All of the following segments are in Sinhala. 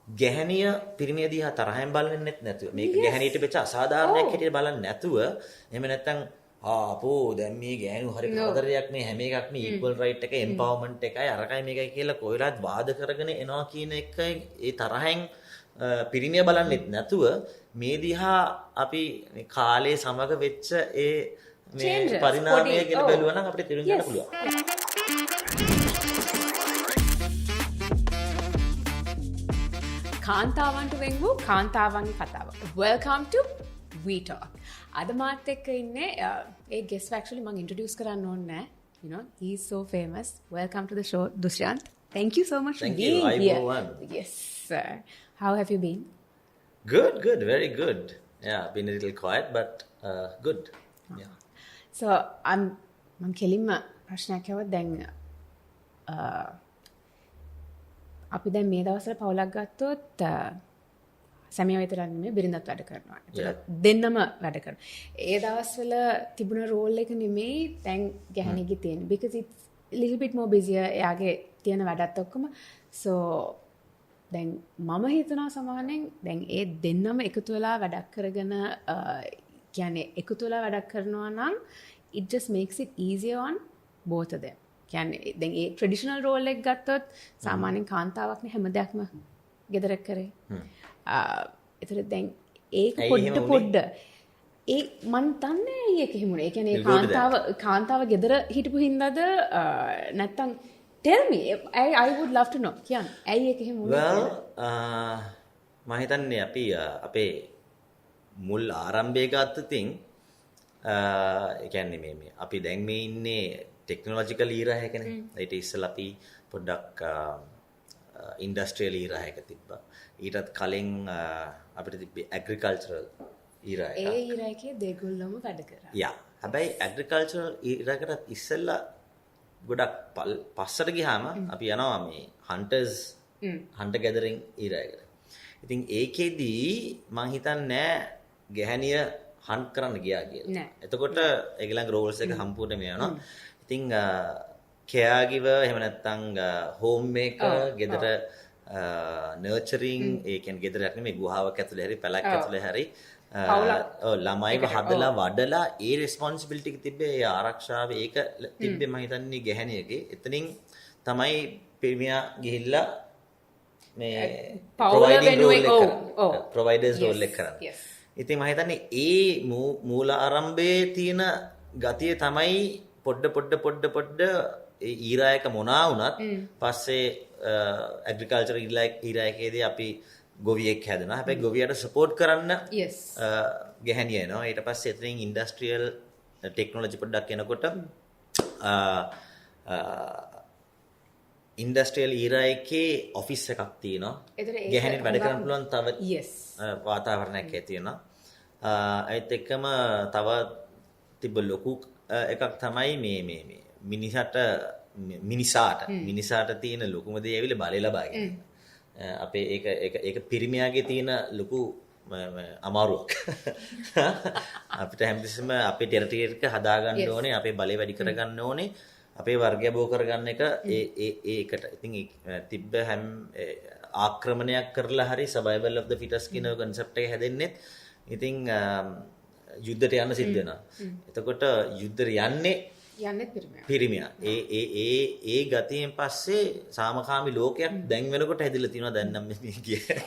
ගැහණිය පිරිමිය දිහා තරහෙන් බලන්නෙත් නැතුව මේක ගැහණියට වෙච්ච අසාධාරණයක් හැටියට බලන්නේ නැතුව එහෙම නැත්නම් අපෝ දැන් මේ ගෑනු හරි කරදරයක් මේ හැම එකක්ම ඉක්වල් රයිට් එක එම්පවර්මන්ට් එකයි අරකයි මේකයි කියලා කොයිලාත් වාද කරගෙන එනවා කියන එක ඒ තරහෙන් පිරිමිය බලන්නෙත් නැතුව මේ දිහා අපි කාලේ සමග වෙච්ච ඒ මේ පරිණාමය ගැන බැලුවා නම් අපිට තේරුම් ගන්න පුළුවන්. කාන්තාවන්ට වෙන් වූ කාන්තාවන්ගේ කතාව. Welcome to We Talk. අද මාත් එක්ක ඉන්නේ ඒ guest actually මම introduce කරන්න ඕනේ නෑ. You know, he's so famous. Welcome to the show, Dushyant. Thank you so much for being here. Yes, sir. How have you been? Good, very good. Yeah, been a little quiet but good. Yeah. So, මම කෙලින්ම ප්‍රශ්නයක් අහුවා දැන් අපි දැන් මේ දවස්වල පවුලක් ගත්තොත් සැමියා විතරක් නෙමෙයි බිරිඳත් වැඩ කරනවා. ඒක දෙන්නම වැඩ කරනවා. ඒ දවස්වල තිබුණ රෝල් එක නෙමෙයි දැන් ගැහණියගේ තියෙන. because it's a little bit more busier. එයාගේ තියෙන වැඩත් ඔක්කොම. So දැන් මම හිතනවා සමානෙන් දැන් ඒ දෙන්නම එකතු වෙලා වැඩක් කරගෙන කියන්නේ එකතු වෙලා වැඩක් කරනවා නම් it just makes it easier on both of them. කියන්නේ දැන් ඒ ට්‍රැඩිෂනල් රෝල් එක ගත්තොත් සාමාන්‍යයෙන් කාන්තාවක්නේ හැම දෙයක්ම ගෙදර කරේ. ඒතර දැන් ඒක පොඩ්ඩ ඒ මන් දන්නේ ඇයි ඒක එහෙම වුනේ. ඒ කියන්නේ කාන්තාව ගෙදර හිටපු හින්දාද නැත්තම් tell me I would love to know. කියන්නේ ඇයි ඒක එහෙම වුනේ? Well මම හිතන්නේ අපි අපේ මුල් ආරම්භයේ ගත්තතින් ඒ කියන්නේ මේ අපි දැන් මේ ඉන්නේ ටෙක්නොලොජිකල් ඊරා එකනේ. ඊට ඉස්සෙල්ලා අපි පොඩ්ඩක් ඉන්ඩස්ට්‍රියල් ඊරා එක තිබ්බා. ඊටත් කලින් අපිට තිබ්බේ ඇග්‍රිකල්චරල් ඊරා එක. ඒ ඊරා එකේ දෙගොල්ලම වැඩ කරා. යා. හැබැයි ඇග්‍රිකල්චරල් ඊරාකට ඉස්සෙල්ලා ගොඩක් පස්සට ගියාම අපි යනවා මේ හන්ටර් ගැදරින් ඊරා එකට. ඉතින් ඒකෙදී මං හිතන්නේ ගැහණිය හන්ට් කරන්න ගියා කියලා. එතකොට ඒගොල්ලන්ගේ රෝල්ස් එක සම්පූර්ණයෙන්ම යනවා. ඉතින් කෙයාගිව එහෙම නැත්නම් හෝම් මේකර් ගෙදර නර්චරින් ඒ කියන්නේ ගෙදරක් නෙමෙයි ගුහාවක් ඇතුලේ හරි පැලක් ඇතුලේ හරි ළමයිව හදලා වඩලා ඒ රෙස්පොන්සිබිලිටි එක තිබ්බේ ඒ ආරක්ෂාව ඒක තිබ්බේ මම හිතන්නේ ගැහණියගේ. එතනින් තමයි පිරිමියා ගිහිල්ලා මේ ප්‍රොවයිඩර්ස් රෝල් එක කරන්නේ. ඉතින් මම හිතන්නේ ඒ මූල ආරම්භයේ තියෙන ගතිය තමයි පොඩ්ඩ ඒ ඊරා එක මොනා වුණත් පස්සේ ඇග්‍රිකල්චර් ඊරා එකේදී අපි ගොවියෙක් හැදෙනවා. හැබැයි ගොවියට සපෝට් කරන්න ගැහණිය එනවා. ඊට පස්සේ එතනින් ඉන්ඩස්ට්‍රියල් ටෙක්නොලොජි පොඩ්ඩක් එනකොට ඉන්ඩස්ට්‍රියල් ඊරා එකේ ඔෆිස් එකක් තියෙනවා. ගැහණියට වැඩ කරන්න පුළුවන් තව වාතාවරණයක් ඇති වෙනවා. ඒත් එක්කම තව තිබ්බ ලොකු එකක් තමයි මේ මිනිසාට තියෙන ලොකුම දේ ඇවිල්ලා බලය ලබා ගැනීම. අපේ ඒක පිරිමියාගේ තියෙන ලොකු අමාරුවක්. අපිට හැමතිස්සෙම අපේ ටෙරිටරි එක හදාගන්න ඕනේ, අපේ බලය වැඩි කරගන්න ඕනේ, අපේ වර්ගය බෝ කරගන්න එක ඒකට. ඉතින් තිබ්බ හැම ආක්‍රමණයක් කරලා හරි survival of the fittest කියන concept එක හැදෙන්නේ. ඉතින් යුද්ධයට යන්න සිද්ධ වෙනවා. එතකොට යුද්ධයට යන්නේ පිරිමියා. ඒ ගතියෙන් පස්සේ සාමකාමී ලෝකයක් දැන් වෙනකොට හැදිලා තියෙනවා. දැන් නම් මේ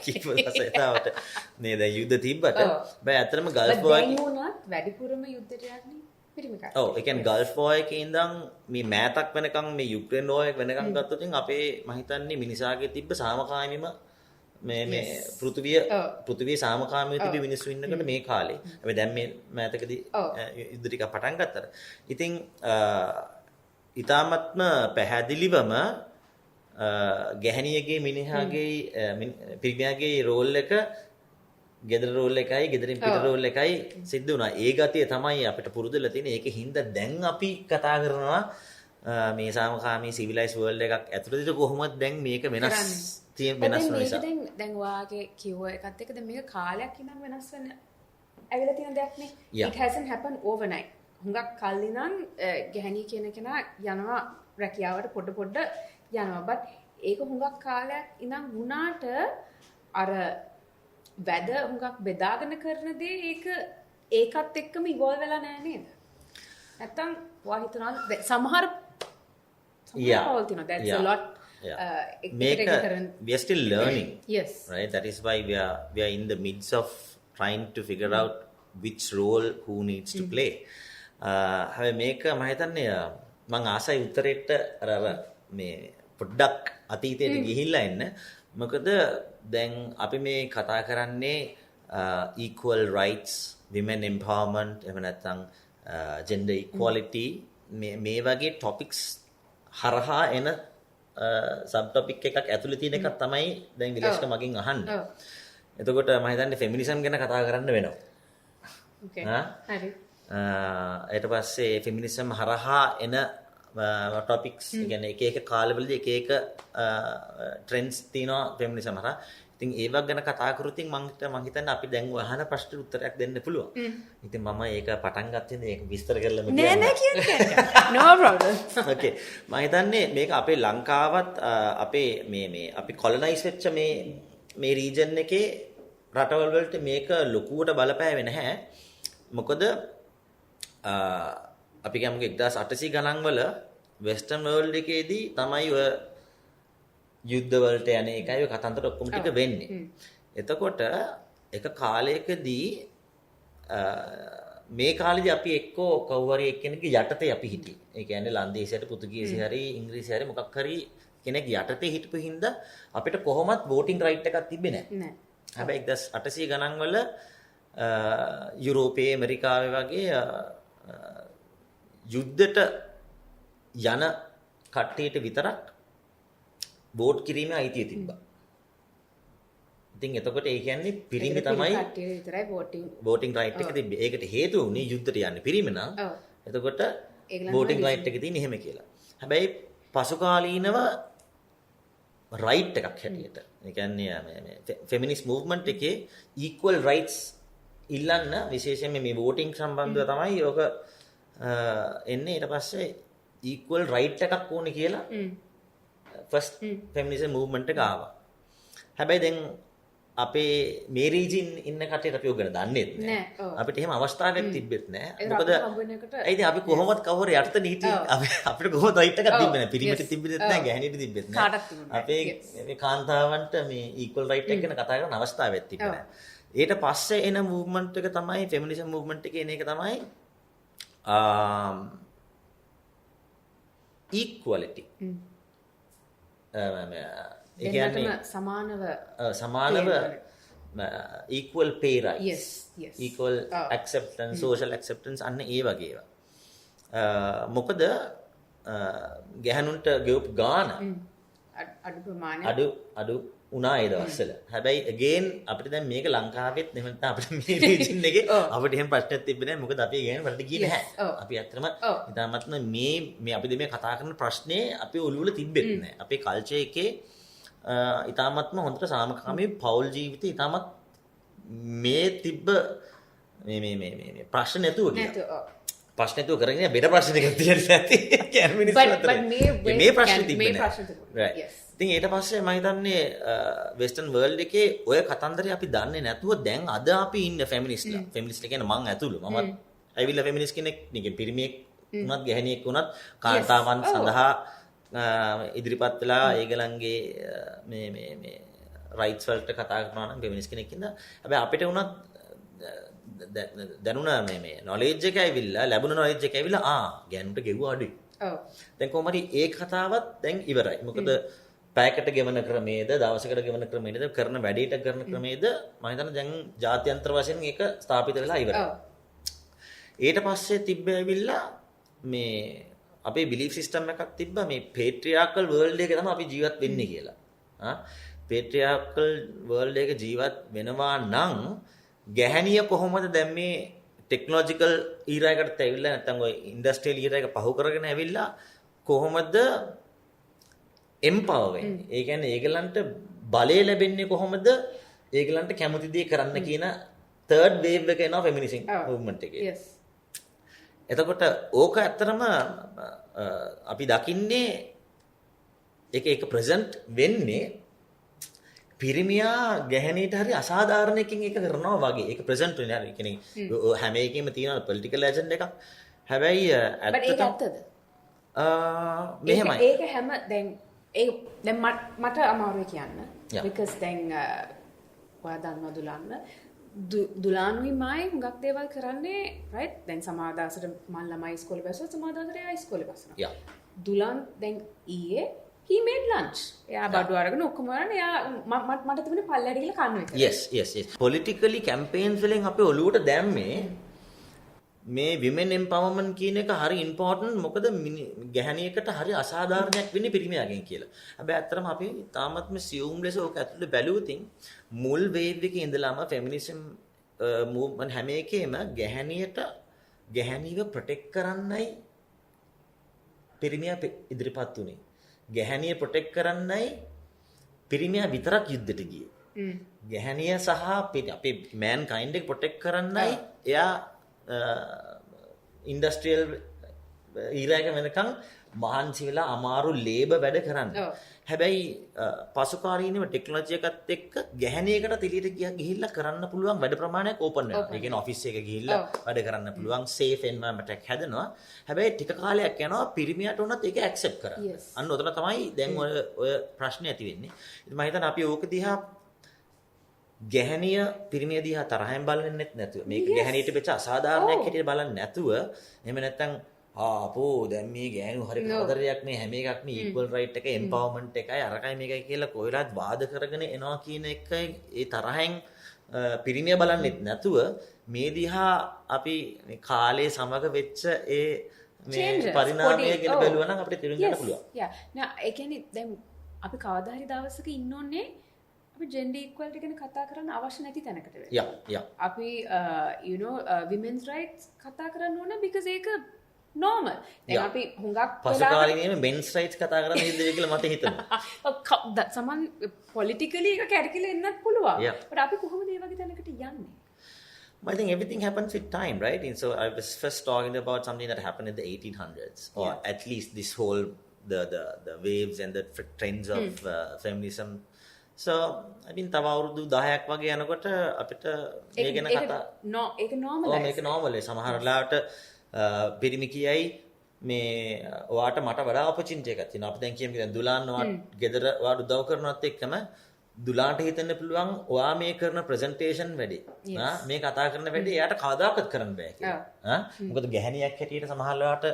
කීප දවසකට නේ දැන් යුද්ධ තිබ්බට බෑ අතරම ගල්ෆ් වෝර් එකේ වුණත් වැඩිපුරම යුද්ධයට යන්නේ පිරිමිකා. ඔව් ඒ කියන්නේ ගල්ෆ් වෝර් එකේ ඉඳන් මේ මෑතක් වෙනකන් මේ යුක්‍රේන් වෝර් එක වෙනකන් ගත්තොත් අපේ මම හිතන්නේ මිනිසාගේ තිබ්බ සාමකාමීම මේ පෘථිවිය සාමකාමීව තිබි මිනිස්සු ඉන්නකොට මේ කාලේ. අපි දැන් මේ මෑතකදී යුද්ධ ටික පටන් ගත්තා. ඉතින් ඊ타මත්ම පැහැදිලිවම ගැහණියගේ මිනිහාගේ පිරිමියාගේ රෝල් එක ගෙදර රෝල් එකයි ගෙදරින් පිට රෝල් එකයි සිද්ධ වුණා. ඒ ගතිය තමයි අපිට පුරුදුලා තියෙන්නේ. ඒකේ හින්දා දැන් අපි කතා කරනවා මේ සාමකාමී සිවිලයිස් වර්ල්ඩ් එකක් ඇතුළතදී කොහොමද දැන් මේක වෙනස් වෙන නිසා. දැන් ඔයාගේ කිව්ව එකත් එක්ක දැන් මේක කාලයක් ඉඳන් වෙනස් වෙන ඇවිල්ලා තියෙන දෙයක් නේ. It hasn't happened overnight. හුඟක් කල් ඉඳන් ගැහණිය කියන කෙනා යනවා රැකියාවට පොඩ යනවා. but ඒක හුඟක් කාලයක් ඉඳන් වුණාට අර වැද හුඟක් බෙදාගෙන කරන දේ ඒකත් එක්කම ඉවෝල්ව් වෙලා නැහැ නේද? නැත්තම් ඔයා හිතනවා සමහර පවුල් තියෙනවා that's a lot we are still learning. Yes. Right? That is why we are in the midst of trying to figure out which role who needs to play. හැබැයි මේක මම හිතන්නේ මම ආසයි උත්තරෙට අර මේ පොඩ්ඩක් අතීතයට ගිහිල්ලා එන්න. මොකද දැන් අපි මේ කතා කරන්නේ equal rights, women empowerment, එහෙම නැත්නම් gender equality මේ වගේ topics හරහා එන සබ් ටොපික් එකක් ඇතුලේ තියෙන එකක් තමයි දැන් විලේෂ්ක මගෙන් අහන්නේ. එතකොට මම හිතන්නේ ෆෙමිනිසම් ගැන කතා කරන්න වෙනවා. Okay. හරි. ඊට පස්සේ ෆෙමිනිසම් හරහා එන ටොපික්ස් කියන්නේ එක එක කාලවලදී එක එක ට්‍රෙන්ඩ්ස් තියෙනවා ෆෙමිනිසම් හරහා. ඉතින් ඒවක් ගැන කතා කරුත් මම හිතන්නේ අපි දැන් අහන ප්‍රශ්නෙට උත්තරයක් දෙන්න පුළුවන්. ඉතින් මම ඒක පටන් ගත්තේ ඒක විස්තර කරලා මම නෑ කියන්නේ. No problem. Okay. මම හිතන්නේ මේක අපේ ලංකාවත් අපේ මේ අපි කොලොනයිස් වෙච්ච මේ රීජන් එකේ රටවල් වලට මේක ලොකුවට බලපෑවේ නැහැ. මොකද අපි කියමුකෝ 1800 ගණන් වල වෙස්ටර්න් වර්ල්ඩ් එකේදී තමයි ඔය යුද්ධ වලට යන එකයි ඔය කතන්දර ඔක්කොම ටික වෙන්නේ. එතකොට එක කාලයකදී මේ කාලේදී අපි එක්කෝ කවුරු එක්කෙනෙක්ගේ යටතේ අපි හිටියේ. ඒ කියන්නේ ලන්දේසියට පෘතුගීසි හරි ඉංග්‍රීසි හරි මොකක් හරි කෙනෙක් යටතේ හිටපු හින්දා අපිට කොහොමත් වෝටින් රයිට් එකක් තිබ්බේ නැහැ. හැබැයි 1800 ගණන් වල යුරෝපයේ ඇමරිකාවේ වගේ යුද්ධයට යන කට්ටියට විතරක් වෝට් කිරීමේ අයිතිය තිබ්බා. ඉතින් එතකොට ඒ කියන්නේ පිරිමි තමයි කට්ටිය විතරයි වෝටින් රයිට් එක තිබ්බේ. ඒකට හේතුව උනේ යුද්ධයට යන්නේ පිරිමි නම්. එතකොට වෝටින් රයිට් එක තියෙන එහෙම කියලා. හැබැයි පසු කාලීනව රයිට් එකක් හැටියට. ඒ කියන්නේ මේ ෆෙමිනිස්ට් මූව්මන්ට් එකේ ඉක්වල් රයිට්ස් ඉල්ලන්න විශේෂයෙන්ම මේ වෝටින් සම්බන්ධව තමයි ඔක එන්නේ. ඊට පස්සේ ඉක්වල් රයිට් එකක් ඕනේ කියලා ෆස්ට් ෆෙමිනිසම් මූව්මන්ට් එක ආවා. හැබැයි දැන් අපේ මේ රීජන් ඉන්න කට්ටියට අපි ඔය ගැන දන්නේ නැහැ. අපිට එහෙම අවස්ථාවක් තිබෙත් නැහැ. මොකද ඒයිද අපි කොහොමවත් කවුරු යටතේ හිටියේ අපිට කොහොමද රයිට් එකක් තිබ්බේ නැහැ. පිරිමිට තිබෙත් නැහැ, ගැහණියට තිබෙත් නැහැ. අපේ මේ කාන්තාවන්ට මේ ඉක්වල් රයිට් එක ගැන කතා කරන අවස්ථාවක් තිබෙන්නේ නැහැ. ඊට පස්සේ එන මූව්මන්ට් එක තමයි ෆෙමිනිසම් මූව්මන්ට් එකේ එන එක තමයි equality. ඒ කියන්නේ සමානව equal pay rights. Yes. Equal acceptance, social acceptance අන්න ඒ වගේ ඒවා. මොකද ගැහණුන්ට ගෙවපු ගාන අඩු ප්‍රමාණය අඩු උනා ඒ දවස්වල. හැබැයි again අපිට දැන් මේක ලංකාවෙත් නෙමෙයි අපිට මේ රීජන් එකේ අපිට එහෙම ප්‍රශ්නයක් තිබ්බේ නැහැ. මොකද අපි again වලට ගියේ නැහැ. අපි ඇත්තටම ඉතාමත්ම මේ අපි මේ කතා කරන ප්‍රශ්නේ අපේ ඔළුවල තිබෙන්නේ නැහැ. අපේ කල්චර් එකේ ඉතාමත්ම හොඳට සාමකාමී පෞල් ජීවිතේ ඉතාමත් මේ තිබ්බ මේ ප්‍රශ්න නැතුව ගියා. ප්‍රශ්න නැතුව කරගෙන බෙද ප්‍රශ්න එකක් තියෙන්නේ නැති. කියන්නේ මිනිස්සු අතර. මේ ප්‍රශ්න තිබ්බේ නැහැ. ඉතින් ඊට පස්සේ මම හිතන්නේ වෙස්ටර්න් වර්ල්ඩ් එකේ ඔය කතන්දරේ අපි දන්නේ නැතුව දැන් අද අපි ඉන්න ෆෙමිනිස්ට්ලා. ෆෙමිනිස්ට් කියන්නේ මං ඇතුළු. මමත් ඇවිල්ලා ෆෙමිනිස්ට් කෙනෙක් නිකන් පිරිමියෙක් වුණත් ගැහණියෙක් වුණත් කාන්තාවන් සඳහා ඉදිරිපත් වෙලා ඒගලන්ගේ මේ රයිට්ස් වලට කතා කරනවා නම් ෆෙමිනිස්ට් කෙනෙක් ඉඳලා. හැබැයි අපිට වුණත් දැනුණ මේ නොලෙජ් එක ඇවිල්ලා ලැබුණ නොලෙජ් එක ඇවිල්ලා ගැහණුන්ට ගෙවුවා අඩුයි. දැන් කොහොම හරි ඒ කතාවත් දැන් ඉවරයි. මොකද පැයකට ගෙවන ක්‍රමයේද දවසකට ගෙවන ක්‍රමයේද කරන වැඩේට කරන ක්‍රමයේද මම හිතන්නේ දැන් ජාත්‍යන්තර වශයෙන් ඒක ස්ථාපිත වෙලා ඉවරයි. ඊට පස්සේ තිබ්බ ඇවිල්ලා මේ අපේ බිලීෆ් සිස්ටම් එකක් තිබ්බා මේ පේට්‍රියාර්කල් වර්ල්ඩ් එකේ තමයි අපි ජීවත් වෙන්නේ කියලා. පේට්‍රියාර්කල් වර්ල්ඩ් එකේ ජීවත් වෙනවා නම් ගැහණිය කොහොමද දැන් මේ ටෙක්නොලොජිකල් ඊරා එකකට ඇවිල්ලා නැත්නම් ඔය ඉන්ඩස්ට්‍රියල් ඊරා එක පහු කරගෙන ඇවිල්ලා කොහොමද එම්පවර් වෙන්නේ? ඒ කියන්නේ ඒගලන්ට බලය ලැබෙන්නේ කොහොමද? ඒගලන්ට කැමති දේ කරන්න කියන තර්ඩ් වේව් එක එනවා ෆෙමිනිසම් මූව්මන්ට් එකේ. Yes. එතකොට ඕක ඇත්තටම අපි දකින්නේ ඒක ප්‍රසන්ට් වෙන්නේ පිරිමියා ගැහණියට හරි අසාධාරණයකින් ඒක කරනවා වගේ. ඒක ප්‍රසන්ට් වෙනවා. ඒ කියන්නේ හැම එකෙම තියෙන පොලිටිකල් ඇජෙන්ඩා එකක්. හැබැයි බට් ඒක ඇත්තද? මෙහෙමයි. ඒක හැම දැන් මට අමාරුයි කියන්න. because දැන් ඔයා දන්නවා දුලානුයිමයි හුඟක් දේවල් කරන්නේ right දැන් සමාදාසට මන් ළමයි ඉස්කෝලේ බැස්සුවා සමාදාසට එයා ඉස්කෝලේ බස්සනවා. දුලාන් දැන් ඊයේ he made lunch. එයා බඩු අරගෙන ඔක්කොම අරගෙන එයා මට තිබුණේ පල්ලයට ගිහලා කන්න විතරයි. yes. politically campaigns වලින් අපේ ඔළුවට දැම්මේ මේ women empowerment කියන එක හරි important මොකද ගැහණියකට හරි අසාධාරණයක් වෙන්නේ පිරිමියාගෙන් කියලා. හැබැයි ඇත්තටම අපි තාමත්ම සියුම් ලෙස ඕක ඇතුළේ බැලුවොත් මුල් වේව් එකේ ඉඳලාම ෆෙමිනිසම් මූව්මන්ට් හැම එකේම ගැහණියව ප්‍රොටෙක්ට් කරන්නයි පිරිමියා ඉදිරිපත් උනේ. ගැහණිය ප්‍රොටෙක්ට් කරන්නයි පිරිමියා විතරක් යුද්ධෙට ගියේ. ගැහණිය සහ අපේ මෑන් කයින්ඩ් එක ප්‍රොටෙක්ට් කරන්නයි එයා ඉන්ඩස්ට්‍රියල් ඊරාක වෙනකන් මහන්සි වෙලා අමාරු ලේබර් වැඩ කරන්න. හැබැයි පසුකාලීනව ටෙක්නොලොජි එකත් එක්ක ගැහණියකට එළියට ගිහිල්ලා කරන්න පුළුවන් වැඩ ප්‍රමාණයක් ඕපන් වෙනවා. ඒ කියන්නේ ඔෆිස් එක ගිහිල්ලා වැඩ කරන්න පුළුවන් සේෆ් එන්වයරන්මන්ට් එකක් හැදෙනවා. හැබැයි ටික කාලයක් යනවා පිරිමියාට උනත් ඒක ඇක්සෙප්ට් කරන්න. අන්න උතන තමයි දැන් ඔය ප්‍රශ්නේ ඇති වෙන්නේ. ඉතින් මම හිතන්නේ අපි ඕක දිහා ගැහණිය පිරිමිය දිහා තරහෙන් බලන්නෙත් නැතුව මේක ගැහණියට වෙච්ච අසාධාරණයක් හැටියට බලන්නේ නැතුව එහෙම නැත්නම් අපෝ දැන් මේ ගෑනු හරි කරදරයක් මේ හැම එකක්ම ඉක්වල් රයිට් එක එම්පවර්මන්ට් එකයි අරකයි මේකයි කියලා කොහෙලත් වාද කරගෙන එනවා කියන එක ඒ තරහෙන් පිරිමිය බලන්නෙත් නැතුව මේ දිහා අපි මේ කාලේ සමග වෙච්ච ඒ මේ පරිණාමය ගැන බැලුවා නම් අපිට තේරුම් ගන්න පුළුවන්. ඒ කියන්නේ දැන් අපි කවදා හරි දවසක ඉන්න ඕනේ අපි gender equality ගැන කතා කරන්න අවශ්‍ය නැති තැනකට වෙලා. අපි women's rights කතා කරන්න ඕන because ඒක normal. දැන් අපි හුඟක් පසුකාලීනව men's rights කතා කරන්න හිතේ කියලා මට හිතෙනවා. සමන් politically එක කැරකිලා එන්නත් පුළුවන්. but අපි කොහොමද මේ වගේ තැනකට යන්නේ? I think everything happens with time, right? And so I was first talking about something that happened in the 1800s, or at least this whole the waves and the trends of feminism. So I mean තව අවුරුදු 10ක් වගේ යනකොට අපිට මේ ගැන කතා ඒක normalize. මේක normal. සමහර වෙලාවට පිරිමි කියයි මේ ඔයාට මට වඩා opportunity එකක් තියෙනවා. අපි දැන් කියමු දැන් දුලාන් ඔයාට ගෙදර ඔයාට උදව් කරනවත් එක්කම දුලාට හිතෙන්න පුළුවන් ඔයා මේ කරන ප්‍රසන්ටේෂන් වැඩි. මේ කතා කරන වැඩි එයාට කවදාකවත් කරන්න බෑ කියලා. මොකද ගැහණියක් හැටියට සමහර වෙලාවට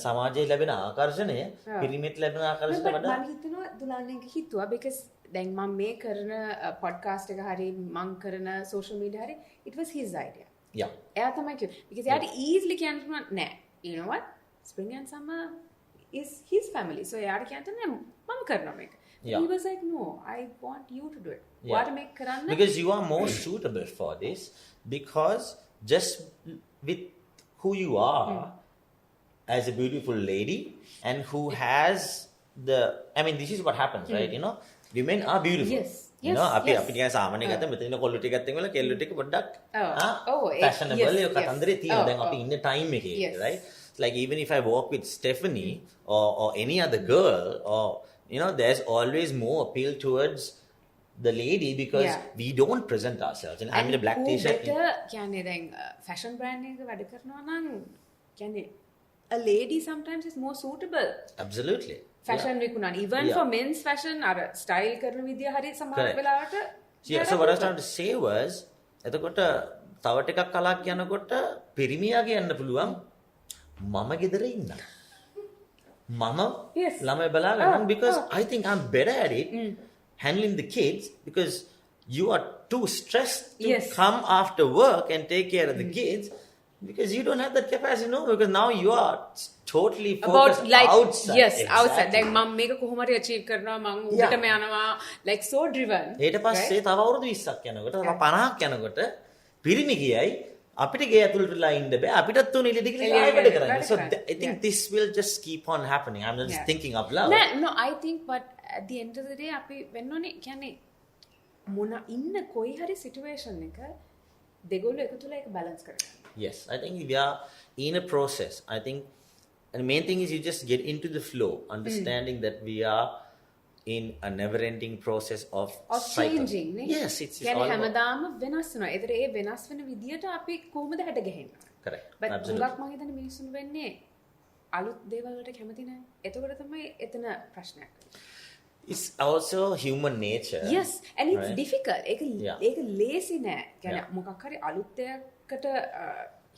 සමාජයේ ලැබෙන ආකර්ෂණය පිරිමිට ලැබෙන ආකර්ෂණයට වඩා මම හිතනවා දුලාන්ගේ හිතුවා because දැන් මම මේ කරන පොඩ්කාස්ට් එක හරි මම කරන සෝෂල් මීඩියා හරි it was his idea. එයා තමයි කිව්වේ because එයාට easily කියන්න පුළුවන් නෑ you know what spring and summer is his family so එයාට කියන්න නෑ මම කරනවා මේක. He was like no I want you to do it. ඔයාට මේක කරන්න because you are more suitable for this because just with who you are as a beautiful lady and who has I mean this is what happens right you know women are beautiful. You know, අපි නිකන් සාමාන්‍ය ගත්ත මෙතන ඉන්න කොල්ලෝ ටිකක් එක්කම කෙල්ලෝ ටික පොඩ්ඩක් fashionable ඒ කතන්දරේ තියෙනවා. දැන් අපි ඉන්න time එකේ right? Like even if I walk with Stephanie or any other girl or you know there's always more appeal towards the lady because we don't present ourselves and I'm in a black t-shirt. කියන්නේ දැන් fashion brand එක වැඩ කරනවා නම් කියන්නේ a lady sometimes is more suitable. Absolutely. Fashion විකුණන even for men's fashion අර style කරන විදිය හරි සමහර වෙලාවට so what I was trying to say was එතකොට තව ටිකක් කලක් යනකොට පිරිමියාගේ යන්න පුළුවන් මම ගෙදර ඉන්න මම ළමයි බලා ගන්න because I think I'm better at it handling the kids because you are too stressed to come after work and take care of the kids because you don't have that capacity no because now you are totally focused about like outside. outside දැන් මම මේක කොහොම හරි achieve කරනවා මම උඩටම යනවා like so driven ඊට පස්සේ තව අවුරුදු 20ක් යනකොට තව 50ක් යනකොට පිරිමි කියයි අපිට ගේ ඇතුළට වෙලා ඉන්න බෑ අපිටත් තුන ඉලිට කියලා ආයෙ වැඩ කරන්න. So I think this will just keep on happening. I'm just thinking up loud. No I think but at the end of the day අපි වෙන්නෝනේ කියන්නේ මොන ඉන්න කොයි හරි situation එක දෙගොල්ලෝ එකතු වෙලා ඒක balance කරගන්න. Yes, I think we are in a process. I think and the main thing is you just get into the flow, understanding that we are in a never-ending process of cycle. changing නේ. Yes, it's කියන්නේ all about... හැමදාම වෙනස් වෙනවා. ඒතර ඒ වෙනස් වෙන විදියට අපි කොහොමද හැඩ ගැහෙන්නේ? Correct. But Absolutely. හුඟක් මම හිතන්නේ මිනිස්සුන් වෙන්නේ අලුත් දේවල් වලට කැමති නැහැ. එතකොට තමයි එතන ප්‍රශ්නයක්. It's also human nature. Yes, and it's right? difficult. Yeah. ඒක ලේසි නෑ. කියන්නේ Yeah. මොකක් හරි අලුත් දෙයකට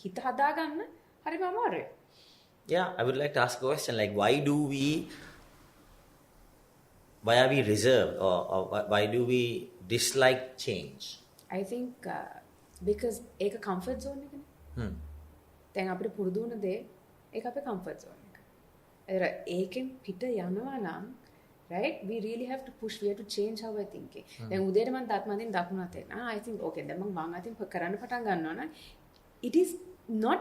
හිත හදාගන්න හරිම අමාරුයි. Yeah, I would like to ask a question like why are we reserved or why do we dislike change? I think because ඒක comfort zone එකනේ. දැන් අපිට පුරුදු වුණ දේ ඒක අපේ comfort zone එක. ඒකෙන් පිට යනවා නම් right, we really have to push, we have to change our thinking. දැන් උදේට මම දත් මදින් දකුණු අතෙන් I think okay දැන් මම වම් අතින් කරන්න පටන් ගන්නවා නම් it is not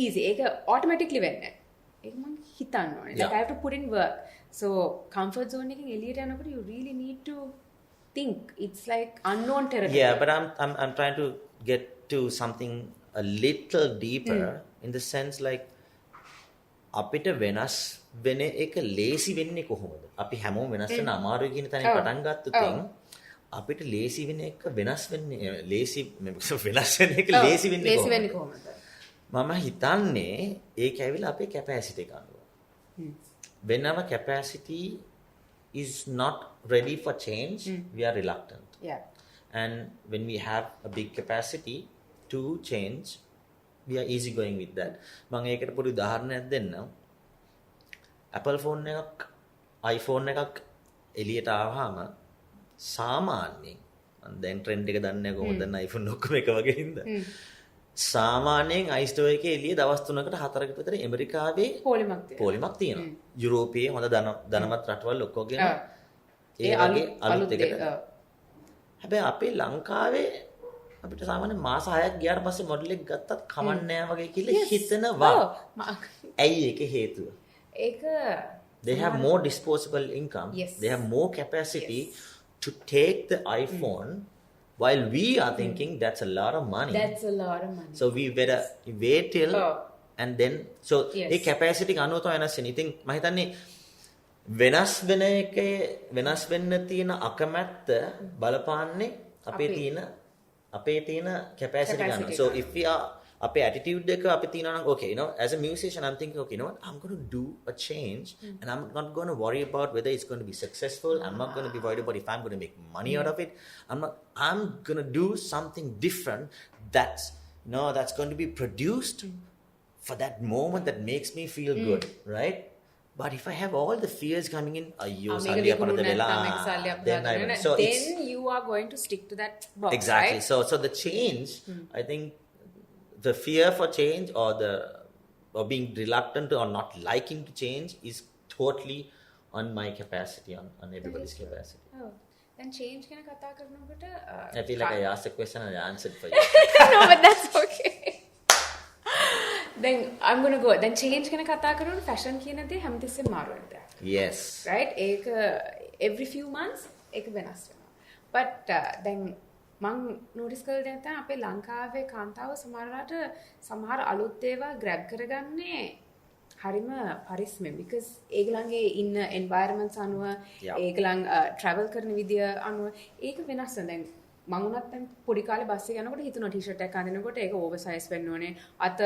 easy. ඒක automatically වෙන්නේ. ඒක මම හිතන්න ඕනේ. Like I have to put in work. So comfort zone එකෙන් එළියට යනකොට you really need to think. It's like unknown territory. Yeah, but I'm trying to get to something a little deeper in the sense like අපිට වෙනස් වෙන එක ලේසි වෙන්නේ කොහොමද? අපි හැමෝම වෙනස් වෙන අමාරුයි කියන තැනින් පටන් ගත්තොත් අපිට ලේසි වෙන එක වෙනස් වෙන්නේ ලේසි වෙනස් වෙන එක ලේසි වෙන්නේ කොහොමද? මම හිතන්නේ ඒක ඇවිල්ලා අපේ කැපැසිටි එක අනුව. When our capacity is not ready for change, we are reluctant. Yeah. And when we have a big capacity to change, we are easy going with that. මම ඒකට පොඩි උදාහරණයක් දෙන්නම්. Apple phone එකක් iPhone එකක් එළියට ආවහම සාමාන්‍යයෙන් මම දැන් ට්‍රෙන්ඩ් එක දන්නේ නැහැ කොහොමද දැන් iPhone ඔක්කොම එක වගේ හින්දා. සාමාන්‍යයෙන් iStore එකේ එළිය දවස් 3කට 4කට විතර ඇමරිකාවේ පොලිමක් තියෙනවා. යුරෝපයේ හොඳ ධනවත් රටවල් ඔක්කොගෙම ඒ වගේ අලුත් එකට. හැබැයි අපේ ලංකාවේ අපිට සාමාන්‍ය මාස 6ක් ගියාට පස්සේ මොඩල් එක ගත්තත් කමන්නේ නැහැ වගේ කියලා හිතනවා. ඇයි ඒකේ හේතුව? They have more disposable income. Yes. They have more capacity to take the iPhone while we are thinking that's a lot of money. That's a lot of money. So we better wait till and then so Yes. A capacity අනුව තමයි වෙනස් වෙන්නේ. ඉතින් මම හිතන්නේ වෙනස් වෙන එකේ වෙනස් වෙන්න තියෙන අකමැත්ත බලපාන්නේ අපේ තියෙන capacity ගන්න. So if we are අපේ attitude එක අපේ තියෙනවා නම් okay, you know, as a musician I'm thinking okay, you know what, I'm going to do a change and I'm not going to worry about whether it's going to be successful. I'm not going to be worried about if I'm going to make money out of it. I'm going to do something different that's going to be produced for that moment that makes me feel good, right? But if I have all the fears coming in, then you are going to stick to that box, exactly, right? so the change, I think the fear for change or being reluctant or not liking to change is totally on my capacity, on everybody's capacity. Then change ගැන කතා කරනකොට I feel like I asked a question and I answered for you. No, but that's okay. Then I'm going to go. Then change ගැන කතා කරනකොට fashion කියන දේ හැමතිස්සෙම මාරු වෙන දෙයක්. Yes. Right? ඒක every few months ඒක වෙනස් වෙනවා. But then මං notice කරලා දැන් තමයි අපේ ලංකාවේ කාන්තාව සමහර අලුත් දේවල් grab කරගන්නේ හරිම පරිස්සමෙන් because ඒගොල්ලන්ගේ ඉන්න environments අනුව ඒගොල්ලන් travel කරන විදිය අනුව ඒක වෙනස් වෙනවා. දැන් මම උනත් දැන් පොඩි කාලේ බස් එකේ යනකොට හිතුණා ටී-ෂර්ට් එකක් අඳිනකොට ඒක ඕවර්සයිස් වෙන්න ඕනේ. අත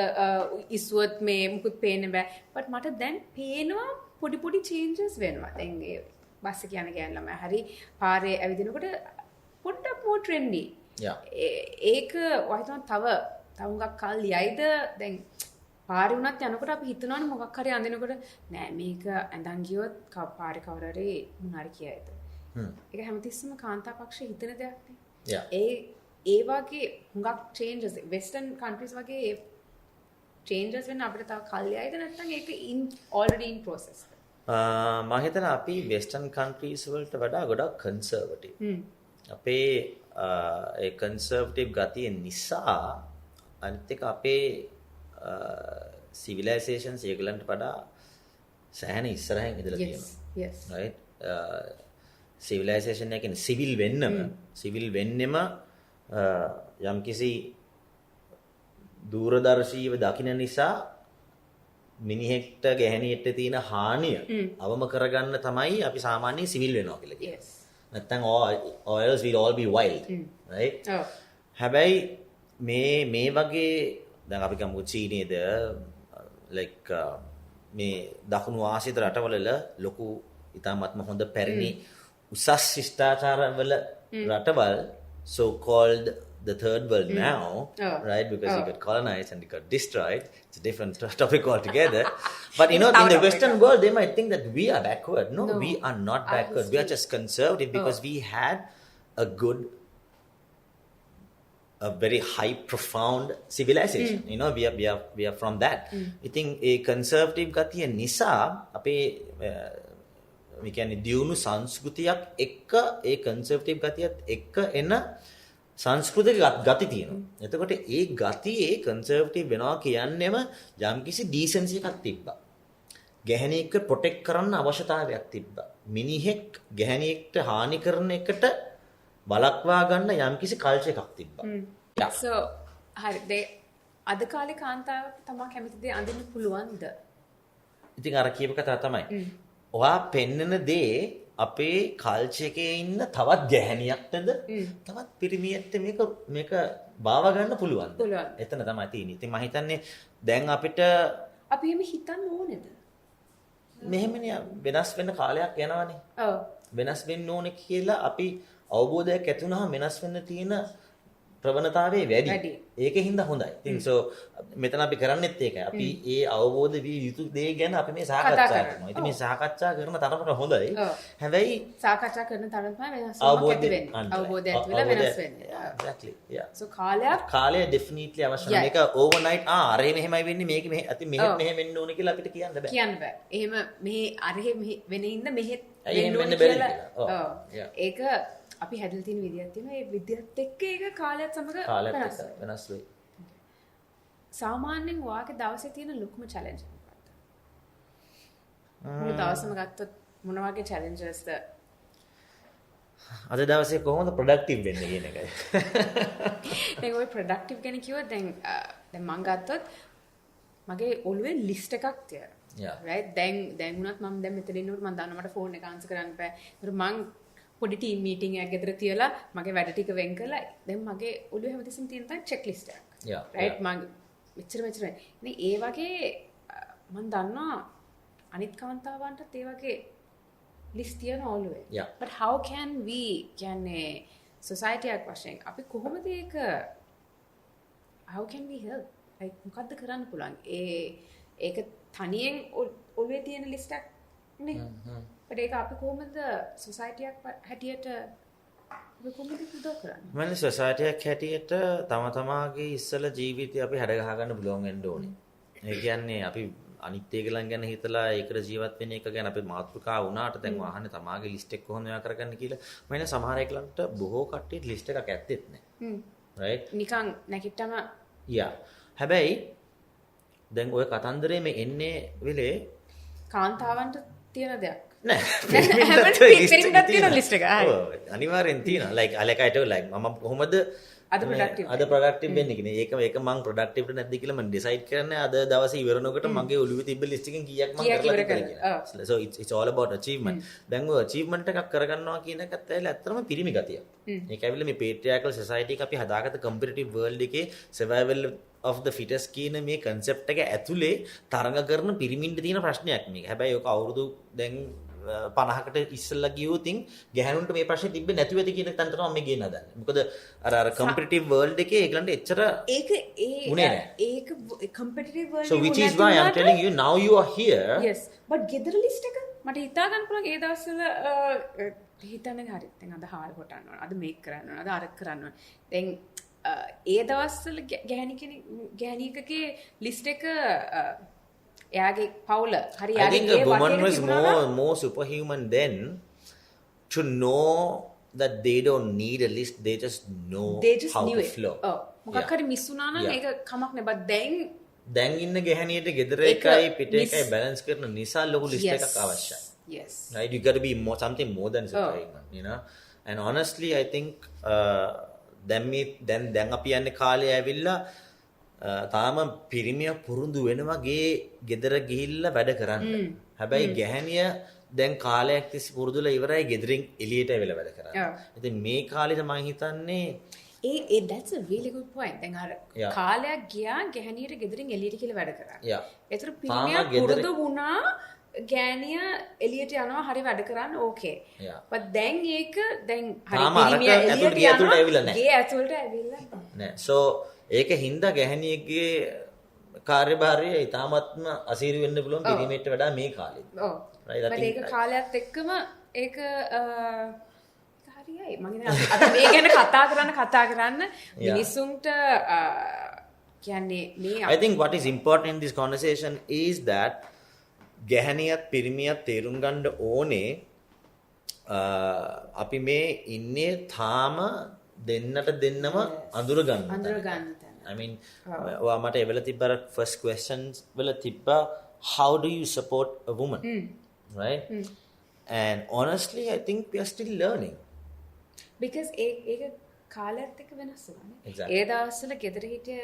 ඉස්සුවත් මේ මුකුත් පේන්න බෑ. but මට දැන් පේනවා පොඩි changes වෙනවා. දැන් ඒ බස් එකේ යන ගෑන් ළමයි හරි පාරේ ඇවිදිනකොට පොඩ්ඩක් more trendy. Yeah. ඒක වහිතන තව හුඟක් කල් යයිද දැන් පාරේ උනත් යනකොට අපි හිතනවනේ මොකක් හරි අඳිනකොට නෑ මේක ඇඳන් ගියොත් පාරේ කවුරු හරි මොනාරි කියයිද. ඒක හැමතිස්සෙම කාන්තා පක්ෂ හිතන දෙයක් නේ. Yeah. ඒ වගේ හුඟක් changes western countries වගේ changes වෙන අපිට තව කල් යයිද නැත්නම් ඒක already in process. මම හිතනවා අපි western countries වලට වඩා ගොඩක් conservative. අපේ ඒ conservative ගතිය නිසා අනිත් එක අපේ civilizations ඒගලන්ට වඩා සෑහෙන ඉස්සරහින් ඉඳලා තියෙනවා. Yes. Right? civilization එක කියන්නේ civil වෙන්නෙම යම්කිසි දූරදර්ශීව දකින්න නිසා මිනිහෙක්ට ගැහණියට තියෙන හානිය අවම කරගන්න තමයි අපි සාමාන්‍යයෙන් සිවිල් වෙනවා කියලා කියන්නේ. yes නැත්තම් or else we'll all be wild. right? හැබැයි මේ වගේ දැන් අපි ගමු චීනයේද like මේ දකුණු ආසියාත රටවල ලොකු ඉතාමත්ම හොඳ පැරණි උසස් ශිෂ්ටාචාර වල රටවල් so called the third world now, right? Because it got colonized and it got destroyed. It's a different topic altogether. But in the Western world, they might think that we are backward. No, we are not backward. We are just conservative because we had a very high, profound civilization. We are from that. I think a conservative gatiya nisa ape we can දියුණු සංස්කෘතියක් එක්ක ඒ conservative ගතියත් එක්ක එන සංස්කෘතික ගති තියෙනවා. එතකොට ඒ ගතියේ conservative වෙනවා කියන්නේම යම්කිසි decency එකක් තිබ්බා. ගැහණියෙක්ව protect කරන්න අවශ්‍යතාවයක් තිබ්බා. මිනිහෙක් ගැහණියෙක්ට හානි කරන එකට බලක්වා ගන්න යම්කිසි culture එකක් තිබ්බා. so හරි අද කාලේ කාන්තාවක් තමයි කැමති දේ අඳින්න පුළුවන්ද? ඉතින් අර කියපු කතාව තමයි. ඔයා පෙන්නන දේ අපේ කල්චර් එකේ ඉන්න තවත් ගැහණියක්ටද තවත් පිරිමියෙක්ට මේක බාව ගන්න පුළුවන්. එතන තමයි තියෙන්නේ. ඉතින් මම හිතන්නේ දැන් අපිට අපි එහෙම හිතන්න ඕනේද? මෙහෙමනේ වෙනස් වෙන්න කාලයක් යනවානේ. ඔව්. වෙනස් වෙන්න ඕනේ කියලා අපි අවබෝධයක් ඇති වුණාම වෙනස් වෙන්න තියෙන ප්‍රවණතාවය වැඩි. ඒකෙන් හොඳයි. ඉතින් so මෙතන අපි කරන්නේත් ඒකයි. අපි ඒ අවබෝධ විය යුතු දේ ගැන අපි මේ සාකච්ඡා කරනවා. ඉතින් මේ සාකච්ඡා කරන තරමට හොඳයි. හැබැයි සාකච්ඡා කරන තරමට වෙනස් අවබෝධය වෙන්නේ. අවබෝධය ඇති වෙලා වෙනස් වෙන්නේ. Exactly. Yeah. so කාලය definitely අවශ්‍යයි. මේක overnight අරේ මෙහෙමයි වෙන්නේ මේක මෙහෙ අති මෙහෙම වෙන්න ඕනේ කියලා අපිට කියන්න බෑ. කියන්න බෑ. එහෙම මෙහෙ අරේ මෙහෙ වෙන්නේ ඉන්න මෙහෙත් වෙන්න ඕනේ කියලා. ඒක අපි හැදලා තියෙන විදියක් තියෙනවා. ඒ විදියත් එක්ක ඒක කාලයත් සමග වෙනස් වෙයි. සාමාන්‍යයෙන් වාගේ දවසේ තියෙන ලොකුම චැලෙන්ජ් මොකක්ද? මුළු දවසම ගත්තොත් මොන වගේ චැලෙන්ජස්ද? අද දවසේ කොහොමද ප්‍රොඩක්ටිව් වෙන්නේ කියන එකයි. දැන් ඔය ප්‍රොඩක්ටිව් ගැන කිව්වොත් දැන් මම ගත්තොත් මගේ ඔළුවේ ලිස්ට් එකක් තියෙනවා. right? දැන් උනත් මම දැන් මෙතන ඉන්නකොට මම දන්නවා මට ෆෝන් එක ආන්සර් කරන්න බෑ. ඒකට මම පොඩි ටීම් මීටින් එකක් ගෙදර තියලා මගේ වැඩ ටික වෙන් කරලා දැන් මගේ ඔළුවේ හැමතිස්සෙම තියෙන තමයි චෙක් ලිස්ට් එකක්. right? මම මෙච්චර ඉතින් ඒ වගේ මම දන්නවා අනිත් කාන්තාවන්ටත් ඒ වගේ ලිස්ට් තියන ඔළුවේ. but how can we කියන්නේ society එකක් වශයෙන් අපි කොහොමද ඒක how can we help? like මොකද්ද කරන්න පුළුවන්? ඒක තනියෙන් ඔළුවේ තියෙන ලිස්ට් එකක් නේ. but ඒක අපි කොහොමද society එකක් හැටියට කොහොමද උදව් කරන්නේ? මම society එකක් හැටියට තම තමාගේ ඉස්සල ජීවිතය අපි හැඩ ගහ ගන්න පුළුවන් වෙන්න ඕනේ. ඒ කියන්නේ අපි අනිත් ඒගලන් ගැන හිතලා ඒකට ජීවත් වෙන එක ගැන අපේ මාතෘකාව වුණාට දැන් අහන්නේ තමාගේ ලිස්ට් එක කොහොමද ඔයා කරගන්න කියලා. මම ඉන්නේ සමහර ඒගලන්ට බොහෝ කට්ටියට ලිස්ට් එකක් ඇත්තෙත් නැහැ. right? නිකන් නැකිටම හැබැයි දැන් ඔය කතන්දරේ මේ එන්නේ වෙලේ කාන්තාවන්ට තියෙන දෙයක්. අනිවාර්යෙන් තියෙනවා. like අලකයිට like මම කොහොමද අද ප්‍රොඩක්ටිව් වෙන්නේ කියන එක මම ප්‍රොඩක්ටිව්ද නැද්ද කියලා මම ඩිසයිඩ් කරන්නේ අද දවසේ ඉවරනකොට මගේ ඔළුවේ තිබ්බ ලිස්ට් එකෙන් කීයක් මම කරලා කියලා. so it's all about achievement. දැන් ඔය achievement එකක් කරගන්නවා කියන එකත් ඇත්තටම පිරිමි ගතියක්. ඒක ඇවිල්ලා මේ patriarchal society එක අපි හදාගත්ත competitive world එකේ survival of the fittest කියන මේ concept එක ඇතුලේ තරඟ කරන පිරිමින්ට තියෙන ප්‍රශ්නයක් මේක. හැබැයි ඔක අවුරුදු දැන් 50කට ඉස්සෙල්ලා ගියොතින් ගැහණුන්ට මේ ප්‍රශ්නේ තිබ්බේ නැතුව ඇති කියන තැනට තමයි මේ ගෙන්න හදන්නේ. මොකද අර competitive world එකේ ඒගලන්ට එච්චර ඒක competitive world so which is why I'm telling you now you are here. yes but ගෙදර ලිස්ට් එක මට හිතා ගන්න පුළුවන් ඒ දවස්වල හිතන්නේ හරි. දැන් අද හාල් කොටන්න ඕන. අද මේක කරන්න ඕන. අද අර කරන්න ඕන. දැන් ඒ දවස්වල ගැහණියකගේ ලිස්ට් එක එයාගේ පවුල හරි I think a woman was more superhuman then to know that they don't need a list, they just know how to flow. මොකක් හරි මිස් වුණා නම් ඒක කමක් නෑ. but දැන් ඉන්න ගැහණියට ගෙදර එකයි පිට එකයි balance කරන නිසා ලොකු list එකක් අවශ්‍යයි. yes right? You got to be something more than superhuman, you know. and honestly I think දැන් අපි යන්නේ කාලේ ඇවිල්ලා තාම පිරිමිය පුරුදු වෙනවා ගෙදර ගිහිල්ලා වැඩ කරන්න. හැබැයි ගැහණිය දැන් කාලයක් තිස්සේ පුරුදුලා ඉවරයි ගෙදරින් එළියට ඇවිල්ලා වැඩ කරන්න. ඉතින් මේ කාලෙට මම හිතන්නේ that's a really good point. දැන් අර කාලයක් ගියා ගැහණියට ගෙදරින් එළියට කියලා වැඩ කරා. ඒතර පිරිමියා පුරුදු වුණා ගෑනිය එළියට යනවා හරි වැඩ කරන්න ඕකේ. but දැන් ඒක දැන් හරි පිරිමියා එළියට යනවා ගේ ඇතුළට ඇවිල්ලා නෑ. so ඒක හින්දා ගැහණියගේ කාර්යභාරය ඉතාමත්ම අසීරු වෙන්න පුළුවන් පිරිමියට වඩා මේ කාලේ. ඔව්. ඒක කාලයත් එක්කම ඒක හරියයි. මම අද මේ ගැන කතා කරන්න මිනිසුන්ට කියන්නේ මේ I think what is important in this conversation is that ගැහණියත් පිරිමියත් තේරුම් ගන්න ඕනේ අපි මේ ඉන්නේ තාම දෙන්නට දෙන්නම අඳුර ගන්න. I mean ඔයා මට එවල තිබ්බර first questions වල තිබ්බා how do you support a woman? Right? And honestly I think we are still learning. because ඒක කාලයත් එක්ක වෙනස් වෙනවා. ඒ දවස්වල ගෙදර හිටිය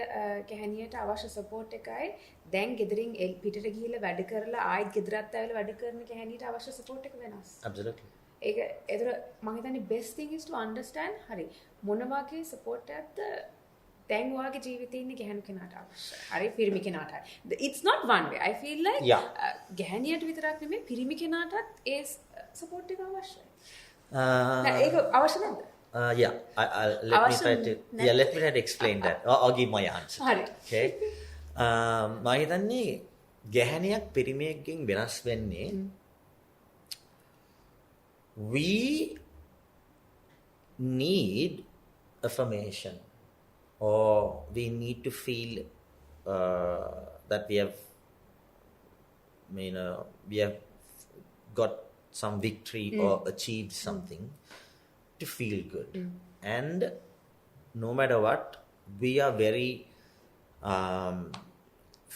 ගැහණියට අවශ්‍ය සපෝට් එකයි දැන් ගෙදරින් පිටට ගිහිල්ලා වැඩ කරලා ආයෙත් ගෙදරත් ඇවිල්ලා වැඩ කරන ගැහණියට අවශ්‍ය සපෝට් එක වෙනස්. Absolutely. ඒක ඒතර මම හිතන්නේ best thing is to understand හරි මොන වගේ සපෝට් එකක්ද දැන් ඔයාගේ ජීවිතේ ඉන්න ගැහණු කෙනාට අවශ්‍යයි. හරි පිරිමි කෙනාට. It's not one way. I feel like ගැහණියට විතරක් නෙමෙයි පිරිමි කෙනාටත් ඒ සපෝට් එක අවශ්‍යයි. ඒක අවශ්‍ය නැද්ද? Let me try to explain that. I'll give my answer. Okay. මම හිතන්නේ ගැහණියක් පිරිමියෙක්ගෙන් වෙනස් වෙන්නේ we need affirmation or we need to feel that we have got some victory or achieved something to feel good. And no matter what, we are very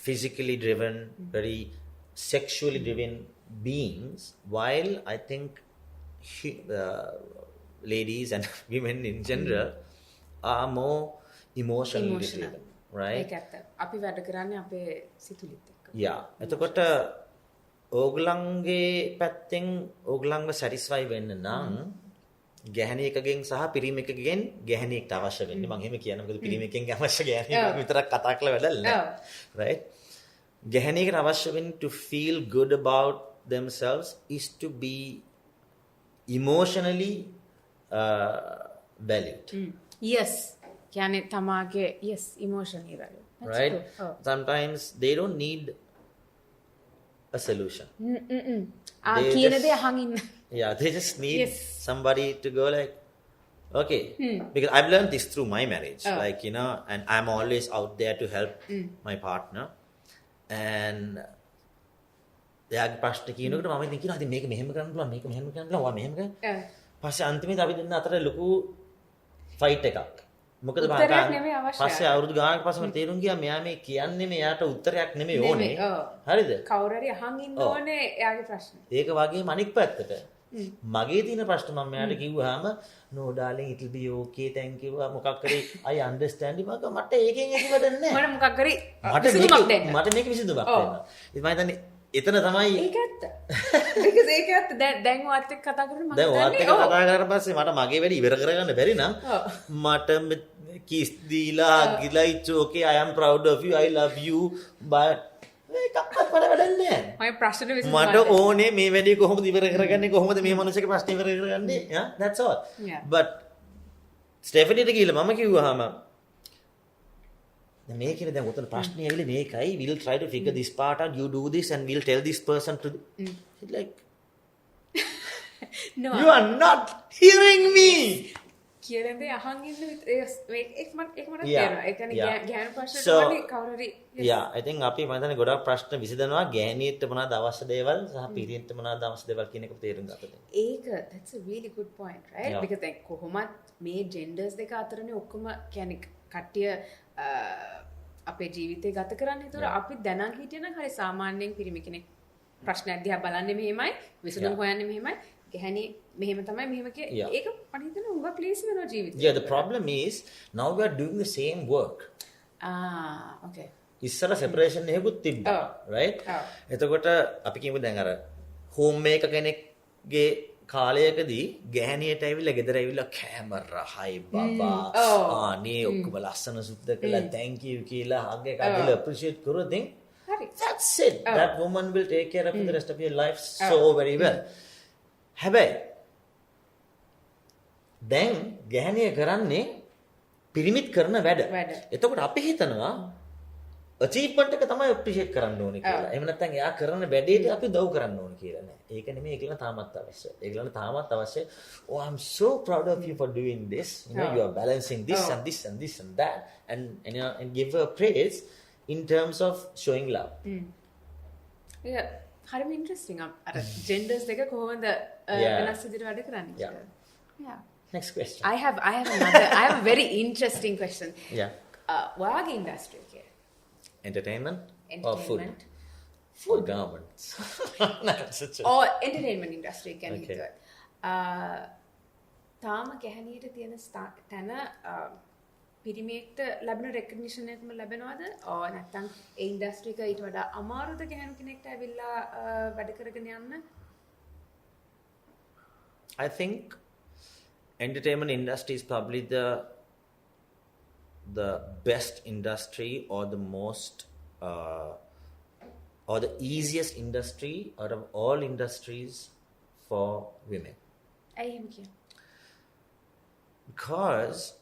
physically driven, very sexually driven beings, while I think ladies and women in general are more emotionally driven, right? ඒකත් අපි වැඩ කරන්නේ අපේ සිතුවිලිත් එක්ක. එතකොට ඕගලන්ගේ පැත්තෙන් ඕගලන්ව සැටිස්ෆයි වෙන්න නම් ගැහණියකගෙන් සහ පිරිමියෙක්ගෙන් ගැහණියෙක්ට අවශ්‍ය වෙන්නේ මම එහෙම කියන්නේ මොකද පිරිමියෙක්ගෙන් අවශ්‍ය ගැහණියෙක් විතරක් කතා කරලා වැඩක් නැහැ. Right? ගැහණියකට අවශ්‍ය වෙන්නේ to feel good about themselves is to be emotionally valued. Yes. කියන්නේ තමාගේ emotionally valued. Right? Sometimes they don't need a solution. They just need somebody to go like, okay, because I've learned this through my marriage, like, you know, and I'm always out there to help my partner. And එයාගේ ප්‍රශ්න කියනකොට මම ඉතින් කියනවා ඉතින් මේක මෙහෙම කරන්න පුළුවන් මේක මෙහෙම කරන්න පුළුවන් ඔයා මෙහෙම කරන්න. පස්සේ අන්තිමේදී අපි දෙන්න අතර ලොකු ෆයිට් එකක්. මොකද පස්සේ අවුරුදු ගානක් පස්සේ මම තේරුම් ගියා මෙයා මේ කියන්නේ මෙයාට උත්තරයක් නෙමෙයි ඕනේ. හරිද? කවුරු හරි අහන් ඉන්න ඕනේ එයාගේ ප්‍රශ්න. ඒක වගේම අනික් පැත්තට මගේ තියෙන ප්‍රශ්න මම මෙයාට කිව්වහම no darling it will be okay thank you මොකක් කරේ I understand මට ඒකෙන් ඒක වැඩක් නැහැ. මට මොකක් කරේ විසඳුමක් දෙන්න. මට මේක විසඳුමක් දෙන්න. ඉතින් මම හිතන්නේ එතන තමයි ඒක ඇත්ත. because ඒක ඇත්ත දැන් ඔයත් එක්ක කතා කරන මම දැන් ඔයත් එක්ක කතා කරලා පස්සේ මට මගේ වැඩ ඉවර කරගන්න බැරි නම් මට කිස් දීලා ගිලා it's okay I am proud of you I love you but ඒකක්වත් මට වැඩක් නැහැ. මම ප්‍රශ්න විසඳන්න මට ඕනේ මේ වැඩේ කොහොමද ඉවර කරගන්නේ කොහොමද මේ මනුස්සයාගේ ප්‍රශ්න ඉවර කරගන්නේ that's all. but ස්ටෙෆනිට ගිහලා මම කිව්වහම මේකනේ දැන් උතන ප්‍රශ්නේ ඇවිල්ලා මේකයි we'll try to figure this part out you do this and we'll tell this person to like no you are not hearing me කියන්නේ අහන් ඉන්න ඒක මට තේරෙනවා ඒ කියන්නේ ගැහණු ප්‍රශ්න වලදී කවුරු හරි I think අපි මම හිතන්නේ ගොඩක් ප්‍රශ්න විසඳනවා ගැහණියට මොනවද අවශ්‍ය දේවල් සහ පිරිමියට මොනවද අවශ්‍ය දේවල් කියන එක තේරුම් ගන්න. ඒක that's a really good point right because දැන් කොහොමත් මේ genders දෙක අතරනේ ඔක්කොම කියන්නේ කට්ටිය අපේ ජීවිතේ ගත කරන්නේ. ඒතර අපි දැනන් හිටියනම් හරි සාමාන්‍යයෙන් පිරිමි කෙනෙක් ප්‍රශ්නයක් දිහා බලන්නේ මෙහෙමයි විසඳුම් හොයන්නේ මෙහෙමයි ගැහණි මෙහෙම තමයි මෙහෙම කිය ඒක මට හිතෙනවා උඹ ප්ලීස් වෙනවා ජීවිතේ. The problem is now we are doing the same work okay. ඉස්සර සෙපරේෂන් එකකුත් තිබ්බා. right? එතකොට අපි කියමු දැන් අර හෝම් මේකර් කෙනෙක්ගේ කාලයකදී ගැහණියට ඇවිල්ලා ගෙදර ඇවිල්ලා කැමරා හයි බබා අනේ ඔක්කොම ලස්සන සුද්ධ කළා thank you කියලා හග් එකක් දීලා appreciate කරොත් then that's it. That woman will take care of the rest of your life so very well. හැබැයි දැන් ගැහණිය කරන්නේ පිරිමිත් කරන වැඩ. එතකොට අපි හිතනවා achievement එක තමයි appreciate කරන්න ඕනේ කියලා. එහෙම නැත්නම් එයා කරන වැඩේට අපි උදව් කරන්න ඕනේ කියලා නෑ. ඒක නෙමෙයි ඒගොල්ලන් තාමත් අවශ්‍යයි. ඒගොල්ලන් තාමත් අවශ්‍යයි. Oh, I'm so proud of you for doing this. You know, you are balancing this and this and this and that and give her praise in terms of showing love. Yeah, හරිම interesting. අර genders දෙක කොහොමද වෙනස් විදිහට වැඩ කරන්නේ කියලා. Yeah. Next question. I have a very interesting question. Yeah. ඔයාගේ industry එකේ Entertainment or food? Or garments? or entertainment industry කියන්නේ හිතුවා. තාම ගැහණියට තියෙන තැන පිරිමියෙක්ට ලැබෙන recognition එකම ලැබෙනවද? or නැත්නම් ඒ industry එක ඊට වඩා අමාරුද ගැහණු කෙනෙක්ට ඇවිල්ලා වැඩ කරගෙන යන්න? I think entertainment industry is probably the best industry or the most or the easiest industry out of all industries for women. Because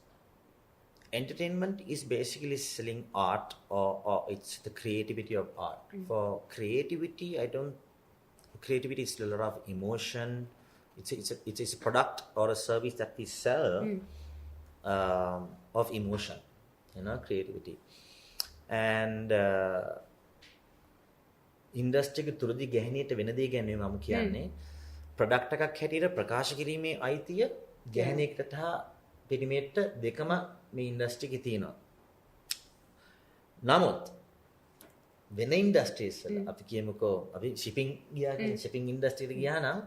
entertainment is basically selling art or it's the creativity of art. For creativity, creativity is a lot of emotion. It's a product or a service that we sell of emotion, you know, creativity. And industry එක තුරදී ගැහණියට වෙන දේ ගැන මම කියන්නේ product එකක් හැටියට ප්‍රකාශ කිරීමේ අයිතිය ගැහණියෙක්ට හා පිරිමියෙක්ට දෙකම මේ industry එකේ තියෙනවා. නමුත් වෙන industries වල අපි කියමුකෝ අපි shipping ගියා කියන shipping industry එකට ගියා නම්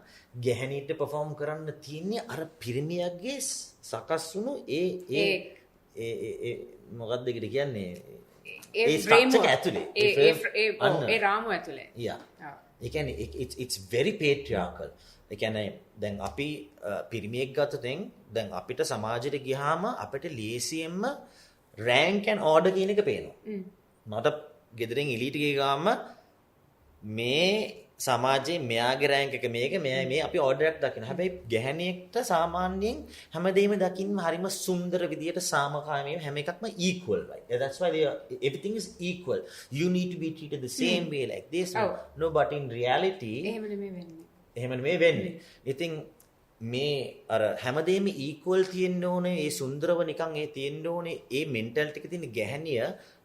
ගැහණියට perform කරන්න තියෙන්නේ අර පිරිමියගේ සකස් වුණු ඒ මොකක්ද ඒකට කියන්නේ ඒ structure එක ඇතුලේ ඒ රාමුව ඇතුලේ ඒ කියන්නේ it's very patriarchal. ඒ කියන්නේ දැන් අපි පිරිමියෙක් ගත්තොත් දැන් අපිට සමාජයට ගියාම අපිට ලේසියෙන්ම rank and order කියන එක පේනවා. මට ගෙදරින් එලීට ගිය ගාම මේ සමාජයේ මෙයාගේ රෑන්ක් එක මේක මෙයා මේ අපි ඕඩර් එකක් දකින්න. හැබැයි ගැහණියෙක්ට සාමාන්‍යයෙන් හැමදේම දකින්න හරිම සුන්දර විදියට සාමකාමීව හැම එකක්ම equal, right? That's why everything is equal. You need to be treated the same way like this. No, but in reality එහෙම නෙමෙයි වෙන්නේ. ඉතින් මේ අර හැමදේම equal තියෙන්න ඕනේ, ඒ සුන්දරව නිකන් ඒ තියෙන්න ඕනේ, ඒ mentality එක තියෙන ගැහණිය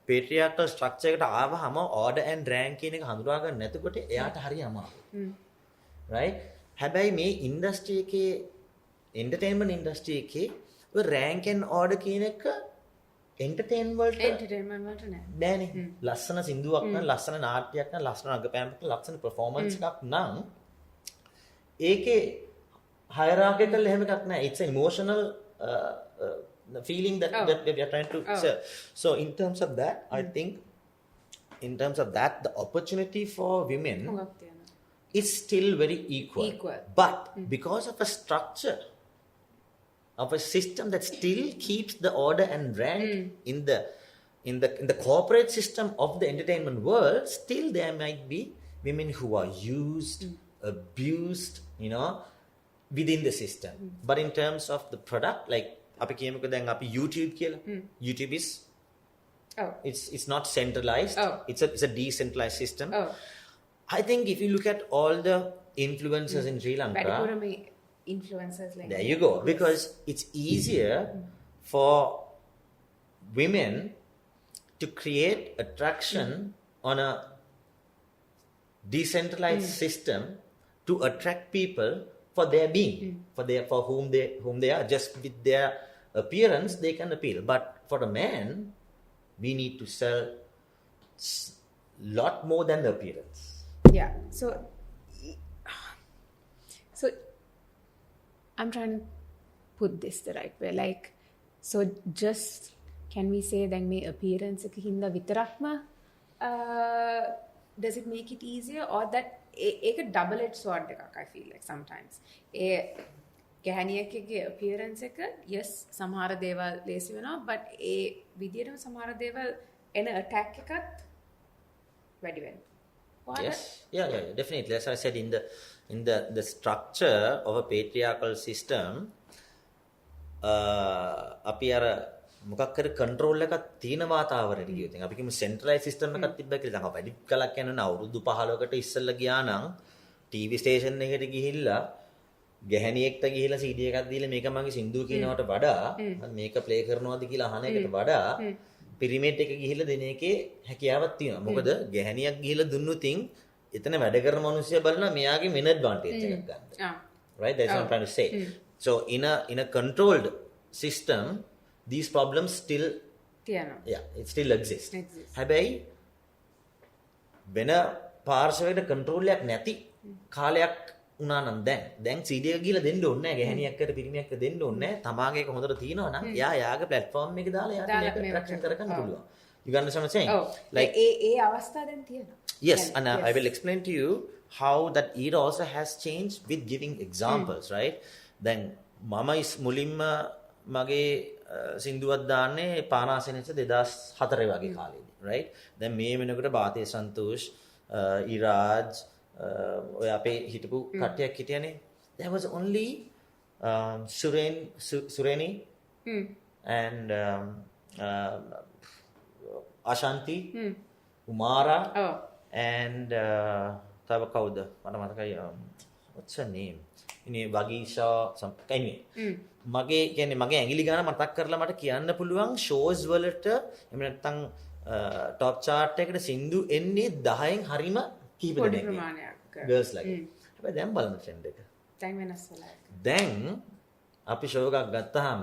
patriarchal structure එකට ආවහම order and rank කියන එක හඳුනා ගන්න නැතකොට එයාට හරි අමාරුයි. right? හැබැයි මේ industry එකේ entertainment industry එකේ ඔය rank and order කියන එක entertainment වලට නෑනේ. ලස්සන සින්දුවක් නම් ලස්සන නාට්‍යයක් නම් ලස්සන රංගපෑමක් ලස්සන performance එකක් නම් ඒකේ hierarchical එහෙම එකක් නෑ. It's an emotional the feeling that we are trying to sell. So in terms of that, I think in terms of that, the opportunity for women is still very equal. But because of a structure, of a system that still keeps the order and rank in the corporate system of the entertainment world, still there might be women who are used, abused, you know, within the system. But in terms of the product, like අපි කියමුකෝ දැන් අපි YouTube කියලා. YouTube is it's not centralized. It's a decentralized system. I think if you look at all the influencers in Sri Lanka, influencers like there you go, because it's easier for women to create attraction on a decentralized system to attract people for their being, for whom they are. Just with their appearance they can appeal, but for a man we need to sell lot more than the appearance. Yeah, so I'm trying to put this the right way, like, so just can we say දැන් මේ appearance එක හින්දා විතරක්ම does it make it easier or that ඒක double edged sword එකක් I feel like sometimes A ගැහණියකගේ appearance එක yes සමහර දේවල් ලේසි වෙනවා but ඒ විදියටම සමහර දේවල් එන attack එකත් වැඩි වෙනවා. Yes, yeah, definitely. As I said, in the structure of a patriarchal system, අපි අර මොකක් කර control එකක් තියෙන වාතාවරණයක ගියොත් අපි කියමු centralized system එකක් තිබ්බා කියලා. දැන් අපි වැඩි කලක් යනවා අවුරුදු 15කට ඉස්සෙල්ලා ගියා නම් TV station එකට ගිහිල්ලා ගැහණියෙක්ට ගිහිල්ලා CD එකක් දීලා මේක මගේ සින්දුව කියනවට වඩා මේක ප්ලේ කරනවාද කියලා අහන එකට වඩා පිරිමේට් එක ගිහිල්ලා දෙන එකේ හැකියාවක් තියෙනවා. මොකද ගැහණියක් ගිහිල්ලා දුන්නුතින් එතන වැඩ කරන මිනිස්සයා බලනවා මෙයාගේ වෙන ඇඩ්වාන්ටේජ් එකක් ගන්න. Right? That's what I'm trying to say. So in a controlled system, these problems still it still exists. හැබැයි වෙන පාර්ශවයකට control එකක් නැති කාලයක් උනා නම් දැන් CD එක ගිහලා දෙන්න ඕනේ නැහැ ගැහණියක්කට පිරිමියක්කට දෙන්න ඕනේ නැහැ. තමාගේ එක හොඳට තියෙනවා නම් එයා යාගේ platform එකේ දාලා යාට මේක attraction කරගන්න පුළුවන්. You understand what I'm saying? Like ඒ අවස්ථාව දැන් තියෙනවා. Yes, and I will explain to you how that era also has changed with giving examples, right? Then mama is මුලින්ම මගේ සින්දුවක් දාන්නේ පානාසනෙච්ච 2004 වගේ කාලෙදී, right? දැන් මේ වෙනකොට බාතේ සන්තෝෂ්, ඉරාජ් ඔය අපේ හිටපු කට්ටියක් හිටියනේ. There was only Sureni and Ashanti, Umara and තව කවුද මට මතකයි what's her name ඉන්නේ වගීෂා anyway මගේ කියන්නේ මගේ ඇඟිලි ගාන මතක් කරලා මට කියන්න පුළුවන් shows වලට එහෙම නැත්නම් top chart එකට සින්දු එන්නේ 10න් හරීම කීප දෙනෙක් girls like හැබැයි දැන් බලන්න trend එක දැන් වෙනස් වෙලා දැන් අපි show එකක් ගත්තාම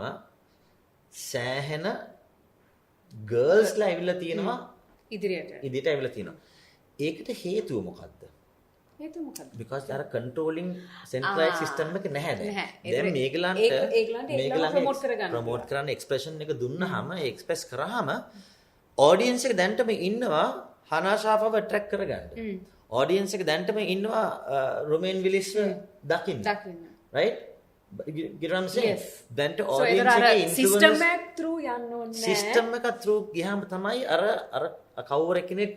සෑහෙන girls ලා ඇවිල්ලා තියෙනවා ඉදිරියට ඇවිල්ලා තියෙනවා ඒකට හේතුව මොකද්ද because they are controlling centralized system එක නැහැ දැන් මේගලන්ට promote කරන්න expression එක දුන්නාම ඒ express කරාම audience එක දැන්ටම ඉන්නවා හනාෂාෆව attract කරගන්න audience එක දැන්ටම ඉන්නවා රොමේන් විලිස් දකින්න right get what I'm saying දැන්ට audience එකේ influence system එක through යන්න ඕනේ system එක through ගියාම තමයි අර කවුර කෙනෙක්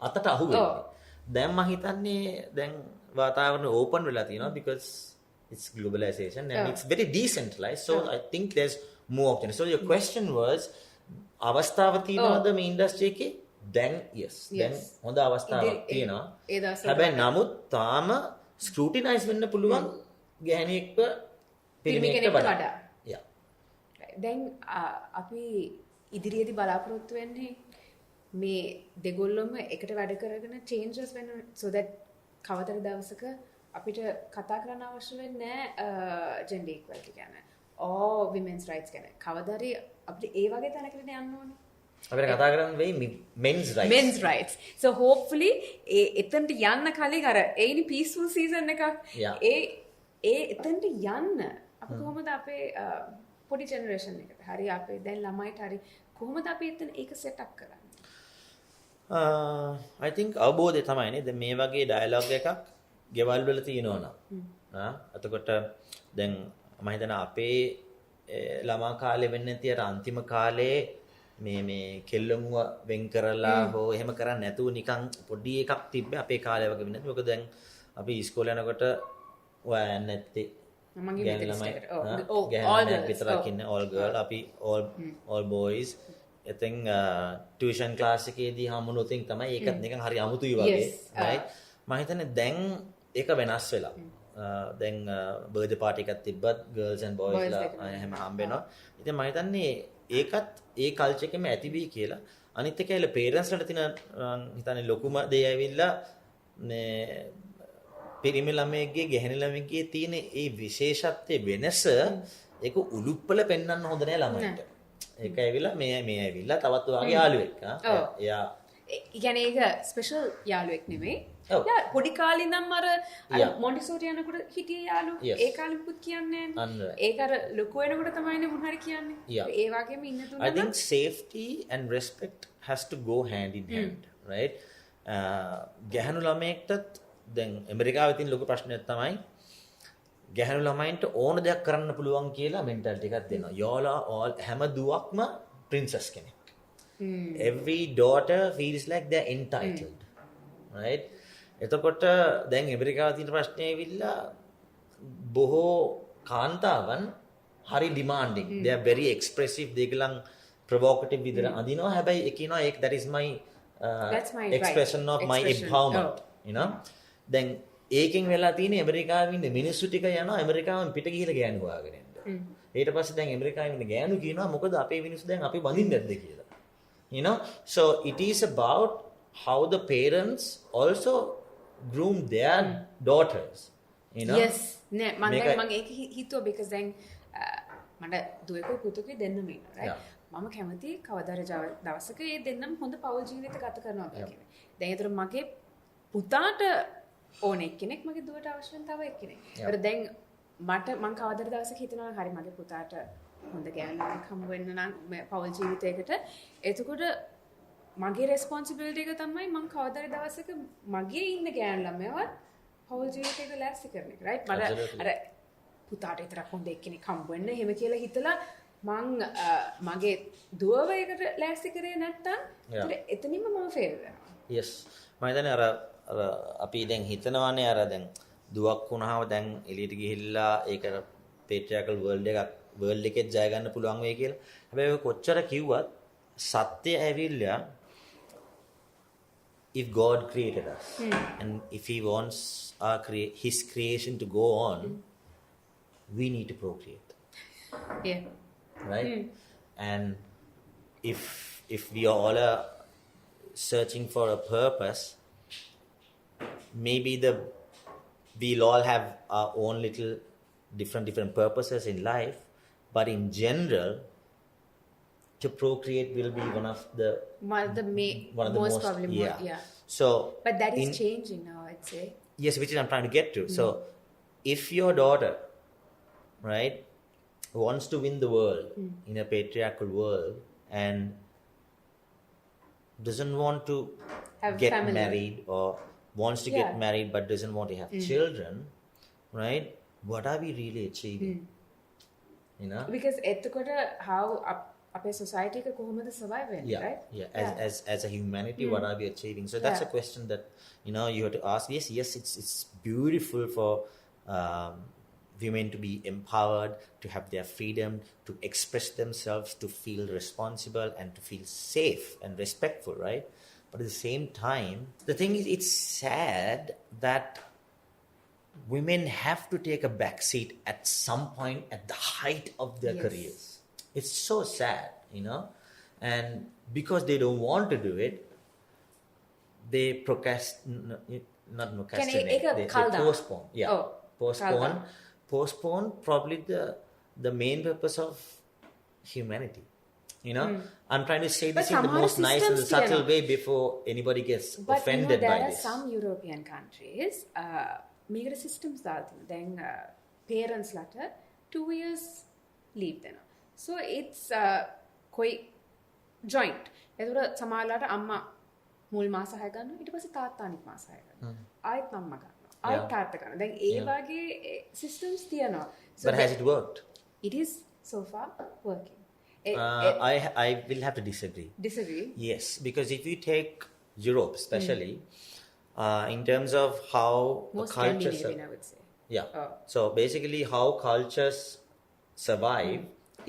අතට අහු වෙන්නේ දැන් මම හිතන්නේ දැන් වාතාවරණය ඕපන් වෙලා තියෙනවා because it's globalization and it's very decentralized so I think there's more options so your question was අවස්ථාව තියෙනවද මේ ඉන්ඩස්ට්‍රි එකේ දැන් yes දැන් හොඳ අවස්ථාවක් තියෙනවා හැබැයි නමුත් තාම ස්ක්‍රූටිනයිස් වෙන්න පුළුවන් ගැහණියෙක්ව පිරිමියෙක්ට වඩා දැන් අපි ඉදිරියේදී බලාපොරොත්තු වෙන්නේ මේ දෙගොල්ලොම එකට වැඩ කරගෙන changes වෙන so that කවදර දවසක අපිට කතා කරන්න අවශ්‍ය වෙන්නේ නැහැ gender equality ගැන or women's rights ගැන කවදාරි අපිට ඒ වගේ තැනකට යන්න ඕනේ අපිට කතා කරන්න වෙයි men's rights so hopefully එතනට යන්න කලින් අර ඒනි peaceful season එකක් ඒ එතනට යන්න අපි කොහොමද අපේ පොඩි generation එකට හරි අපේ දැන් ළමයිට හරි කොහොමද අපි එතන ඒක set up කරන්නේ I think අවබෝධය තමයිනේ දැන් මේ වගේ ඩයලොග් එකක් ගෙවල් වල තියෙනවා නම් එතකොට දැන් මම හිතනවා අපේ ළමා කාලේ වෙන්නේ නැති අර අන්තිම කාලේ මේ කෙල්ලමුව වෙන් කරලා හෝ එහෙම කරන්නේ නැතුව නිකන් පොඩි එකක් තිබ්බේ අපේ කාලේ වගේ වෙන්නේ නැති මොකද දැන් අපි ඉස්කෝලේ යනකොට ඔයා යන්නේ නැත්තේ මගේ විතරක් ඉන්නේ all girl අපි all boys ඉතින් ටියුෂන් ක්ලාස් එකේදී හමුනොතින් තමයි ඒකත් නිකන් හරි අමුතුයි වගේ right මම හිතන්නේ දැන් ඒක වෙනස් වෙලා දැන් බර්ත්ඩේ පාටි එකක් තිබ්බත් girls and boys ලා එහෙම හම්බ වෙනවා ඉතින් මම හිතන්නේ ඒකත් ඒ කල්චර් එකෙම ඇති වෙයි කියලා අනිත් එක ඇවිල්ලා parents ලාට තියෙන හිතන්නේ ලොකුම දේ ඇවිල්ලා මේ පිරිමි ළමයෙක්ගේ ගැහැණි ළමයෙක්ගේ තියෙන ඒ විශේෂත්වයේ වෙනස ඒක උලුප්පල පෙන්වන්න හොඳ නෑ ළමයින්ට ඒක ඇවිල්ලා මේ ඇවිල්ලා තවත් වාගේ යාළුවෙක් එයා ගැන ඒක ස්පෙෂල් යාළුවෙක් නෙමෙයි. ඔව්. යා පොඩි කාලේ ඉඳන් අර Yeah. මොන්ටිසෝරි යනකොට හිටිය යාළුවෝ. Yes. ඒ කාලේ මුකුත් කියන්නේ අන්න. නැහැ. ඒක අර ලොකු වෙනකොට තමයිනේ මොන හරි කියන්නේ. Yeah. ඒ වගේම ඉන්න I තුනම think safety and respect has to go hand in hand, right? ගැහණු ළමයෙක්ටත් දැන් ඇමරිකාවේ තියෙන ලොකු ප්‍රශ්නයක් තමයි ගැහණු ළමයින්ට ඕන දෙයක් කරන්න පුළුවන් කියලා මෙන්ටැලිටි එකක් දෙනවා. y'all are all හැම දුවක්ම princess කෙනෙක්. Every daughter feels like they're entitled, right? එතකොට දැන් ඇමරිකාවේ තියෙන ප්‍රශ්නේ ඇවිල්ලා බොහෝ කාන්තාවන් හරි demanding. They are very expressive. දෙගලන් provocative විදිහට අඳිනවා. හැබැයි ඒ කියනවා ඒක that is my That's my expression right. of my Expression. empowerment, Oh. you know. දැන් ඒකෙන් වෙලා තියෙන්නේ ඇමරිකාවේ ඉන්න මිනිස්සු ටික යනවා ඇමරිකාවෙන් පිට ගිහලා ගෑනු හොයාගෙන එන්න. ඊට පස්සේ දැන් ඇමරිකාවේ ඉන්න ගෑනු කියනවා මොකද අපේ මිනිස්සු දැන් අපි බඳින්නේ නැද්ද කියලා. You know, so it is about how the parents also groom their daughters, you know. yes නෑ මම මේක- දැන් මම ඒක හිතුවා because දැන් මට දුවෙකුයි පුතුකුයි දෙන්නම ඉන්නවා right Yeah. මම කැමති කවදාද දවසක මේ දෙන්නම හොඳ පෞල් ජීවිත ගත කරනවා කියලා. දැන් ඒතර මගේ පුතාට ඕන එක්කෙනෙක් මගේ දුවට අවශ්‍ය වෙන තව එක්කෙනෙක්. Yeah. ඒතර දැන් මම කවදාද දවසක හිතනවා හරි මගේ පුතාට හොඳ ගෑනුවෙක් හම්බ වෙන්න නම් පෞල් ජීවිතයකට එතකොට මගේ රෙස්පොන්සිබිලිටි එක තමයි මම කවදාද දවසක මගේ ඉන්න ගෑනු ළමයවත් පෞල් ජීවිතයක ලෑස්ති කරන එක right මට Absolutely. අර පුතාට විතරක් හොඳ එක්කෙනෙක් හම්බ වෙන්න එහෙම කියලා හිතලා මං මගේ දුවව එකට ලෑස්ති කරේ නැත්තම් Yeah. ඒතර එතනින්ම මම ෆේල් වෙනවා yes මම හිතන්නේ අර අපි දැන් හිතනවානේ අර දැන් දුවක් වුණාම දැන් එළියට ගිහිල්ලා ඒක patriarchal world එකේ ජය ගන්න පුළුවන් වෙයි කියලා. හැබැයි ඔය කොච්චර කිව්වත් සත්‍ය ඇවිල්ලා if God created us and if he wants his creation to go on, we need to procreate. yeah Right? And if we are all searching for a purpose, maybe we'll all have our own little different purposes in life, but in general, to procreate will be one of the one of the most probably yeah. yeah So, but that is in- changing now I'd say yes, which is I'm trying to get to. So, if your daughter, right, wants to win the world in a patriarchal world and doesn't want to Have get family. married or wants to Yeah. get married but doesn't want to have children, right? What are we really achieving? You know? because එතකොට how අපේ society එක කොහොමද survive වෙන්නේ Yeah, right yeah. As a humanity, what are we achieving? So that's Yeah. a question that you have to ask. Yes, it's beautiful for women to be empowered, to have their freedom, to express themselves, to feel responsible, and to feel safe and respectful, right? But at the same time, the thing is, it's sad that women have to take a back seat at some point at the height of their Yes. careers. It's so sad, and because they don't want to do it, they not procrastinate. ඒක They කල් දානවා. postpone. Yeah, Oh, කල් දානවා. postpone probably the main purpose of humanity. I'm trying to say this But in the සමහර most nice and systems subtle තියෙනවා. way before anybody gets but offended there by are this. some European countries මේකට systems දාලා තියෙනවා දැන් parents ලට 2 years leave දෙනවා so it's කොයි joint එතකොට සමහරලාට අම්මා මුල් මාස 6 ගන්නවා ඊට පස්සේ තාත්තා අනිත් මාස 6 ගන්නවා ආයෙත් අම්මා ගන්නවා ආයෙත් Yeah. තාත්තා ගන්නවා දැන් ඒ වගේ systems තියෙනවා so But has it worked? it is so far working I will have to disagree. disagree Yes, because if you take Europe, especially, in terms of how the most cultures, Scandinavian I would say yeah. Oh. So basically, how cultures survive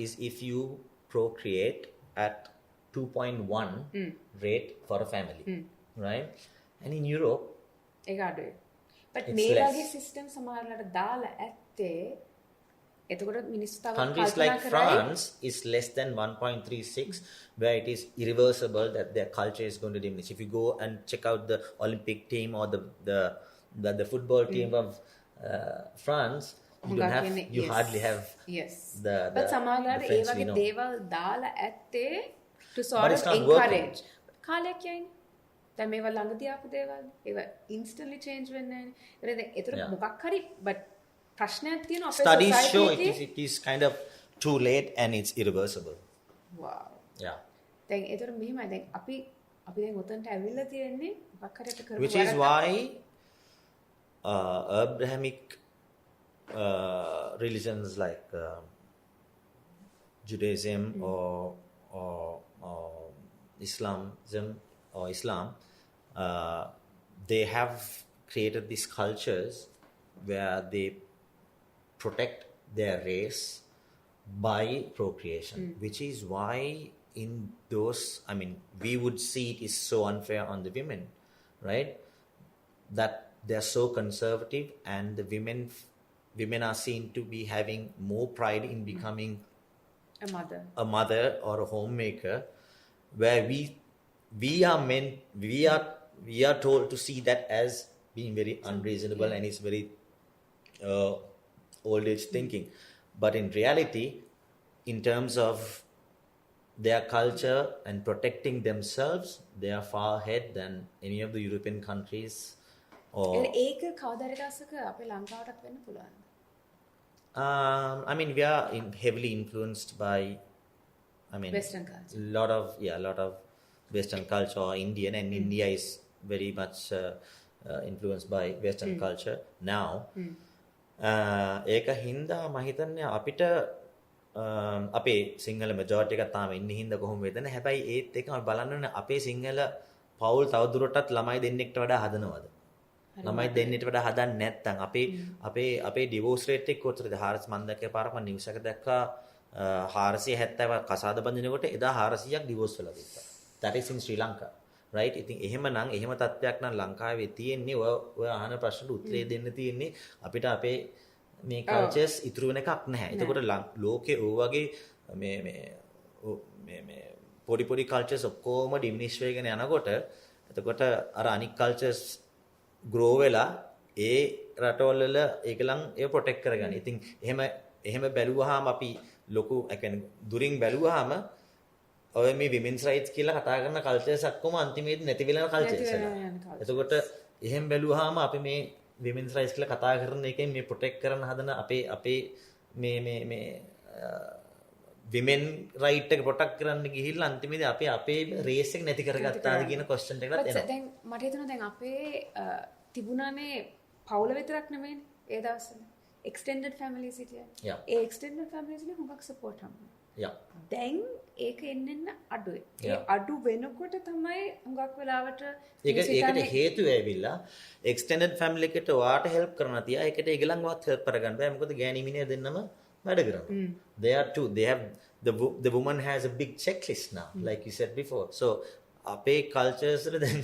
is if you procreate at 2.1 rate for a family, right? And in Europe, ඒක අඩුයි. but It's මේ less. වගේ system සමහරලාට දාලා ඇත්තේ එතකොට මිනිස්සු තව countries කල්පනා like කරයි France is less than 1.36, where it is irreversible that their culture is going to diminish. If you go and check out the Olympic team or the football team of France, you hardly have yes the but සමහරලාට ඒ friends we වගේ know. දේවල් දාලා ඇත්තේ to But sort it's of not working. encourage කාලයක් යන්නේ දැන් මේවා ළඟදී ආපු දේවල් ඒවා instantly change වෙන්නේ නැහැ නේ. ඒතර මොකක් හරි but ප්‍රශ්නයක් තියෙනවා අපේ Studies show society it is kind of too late and it's irreversible. wow. Yeah. දැන් ඒතර මෙහෙමයි දැන් අපි දැන් උතන්ට ඇවිල්ලා තියෙන්නේ මොකක් හරි අපි කරපු Which is why Abrahamic religions like Judaism or Islam, they have created these cultures where they protect their race by procreation, which is why in those, I mean, we would see it is so unfair on the women, right? That they are so conservative and the women are seen to be having more pride in becoming a mother or a homemaker, where we are told to see that as being very unreasonable and it's very old age thinking. But in reality, in terms of their culture and protecting themselves, they are far ahead than any of the European countries. ඒක කවදාද දවසක අපේ ලංකාවටත් වෙන්න පුළුවන්. I mean, we are heavily influenced by, I mean, Western culture. lot of Western culture, or Indian, and India is very much influenced by Western culture now. ඒක හින්දා මම හිතන්නේ අපිට අපේ සිංහල මෙජොරිටි එක තාම ඉන්නේ හින්දා කොහොම වෙදන්නේ. හැබැයි ඒත් එක්කම අපි බලන්න ඕනේ අපේ සිංහල පවුල් තවදුරටත් ළමයි දෙන්නෙක්ට වඩා හදනවද? ළමයි දෙන්නෙක්ට වඩා හදන්නේ නැත්නම් අපේ ඩිවෝස් රේට් එක කොච්චරද? හාරස් මන් දැක්කේ පාරක් මම නිවුස් එක දැක්කා 470 කසාද බඳිනකොට එදා 400ක් ඩිවෝස් වෙලා තිබ්බා. That is in Sri Lanka. Right? ඉතින් එහෙමනම් එහෙම තත්ත්වයක් නම් ලංකාවේ තියෙන්නේ ඔය අහන ප්‍රශ්නට උත්තරේ දෙන්න තියෙන්නේ අපිට අපේ මේ කල්චර්ස් ඉතුරු වෙන එකක් නැහැ. එතකොට ලෝකේ ඕ වගේ මේ පොඩි කල්චර්ස් ඔක්කොම ඩිමිනිෂ් වෙගෙන යනකොට එතකොට අර අනික් කල්චර්ස් ග්‍රෝ වෙලා ඒ රටවල වල ඒකලන් ඒ ප්‍රොටෙක්ට් කරගන්න. ඉතින් එහෙම බැලුවාම අපි ලොකු ඒ කියන්නේ දුරින් බැලුවාම ඔය මේ women's rights කියලා කතා කරන කල්චර්ස් ඔක්කොම අන්තිමේදී නැති වෙලා කල්චර්ස් වෙනවා. එතකොට එහෙම බැලුවාම අපි මේ women's rights කියලා කතා කරන එකෙන් මේ ප්‍රොටෙක්ට් කරන්න හදන අපේ මේ women right එක ප්‍රොටෙක්ට් කරන්න ගිහිල්ලා අන්තිමේදී අපේ රේස් එක නැති කරගත්තාද කියන question එකකට එනවා. දැන් මට හිතෙනවා දැන් අපේ තිබුණානේ පවුල විතරක් නෙමෙයි ඒ දවස්වල extended families හිටියා. ඒ extended families වල හුඟක් support හම්බුනා. දැන් ඒක එන්න අඩුයි. ඒ අඩු වෙනකොට තමයි හුඟක් වෙලාවට ඒකට හේතුව ඇවිල්ලා extended family එකට ඔයාට help කරන්න තියා ඒකට ඒගලන්වත් help කරගන්න බෑ. මොකද ගෑණි මිනිහා දෙන්නම වැඩ කරනවා. They are two. They have the woman has a big checklist now, like you said before. So අපේ cultures වල දැන්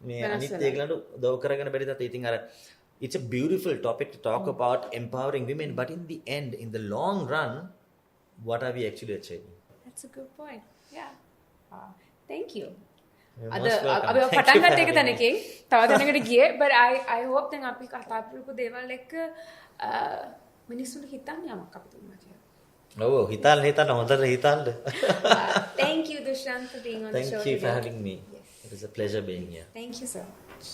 මේ අනිත් ඒගලන්ට උදව් කරගෙන බැරි තාත් ඉතින් අර it's a beautiful topic to talk about empowering women, but in the end, in the long run, what are we actually achieving? That's a good point. Yeah. Thank you. You're most welcome. අපි පටන් ගත්ත එක තැනකින් තව තැනකට ගියේ, but I hope දැන් අපි කතා කරපු දේවල් එක්ක මිනිස්සුන්ට හිතන්න යමක් අපි තුමා කියලා. ඔව් හිතන්න හොඳට හිතන්න. Thank you Dushyant for being on the show. Thank you for having me. Yes. It is a pleasure being here. Thank you so much.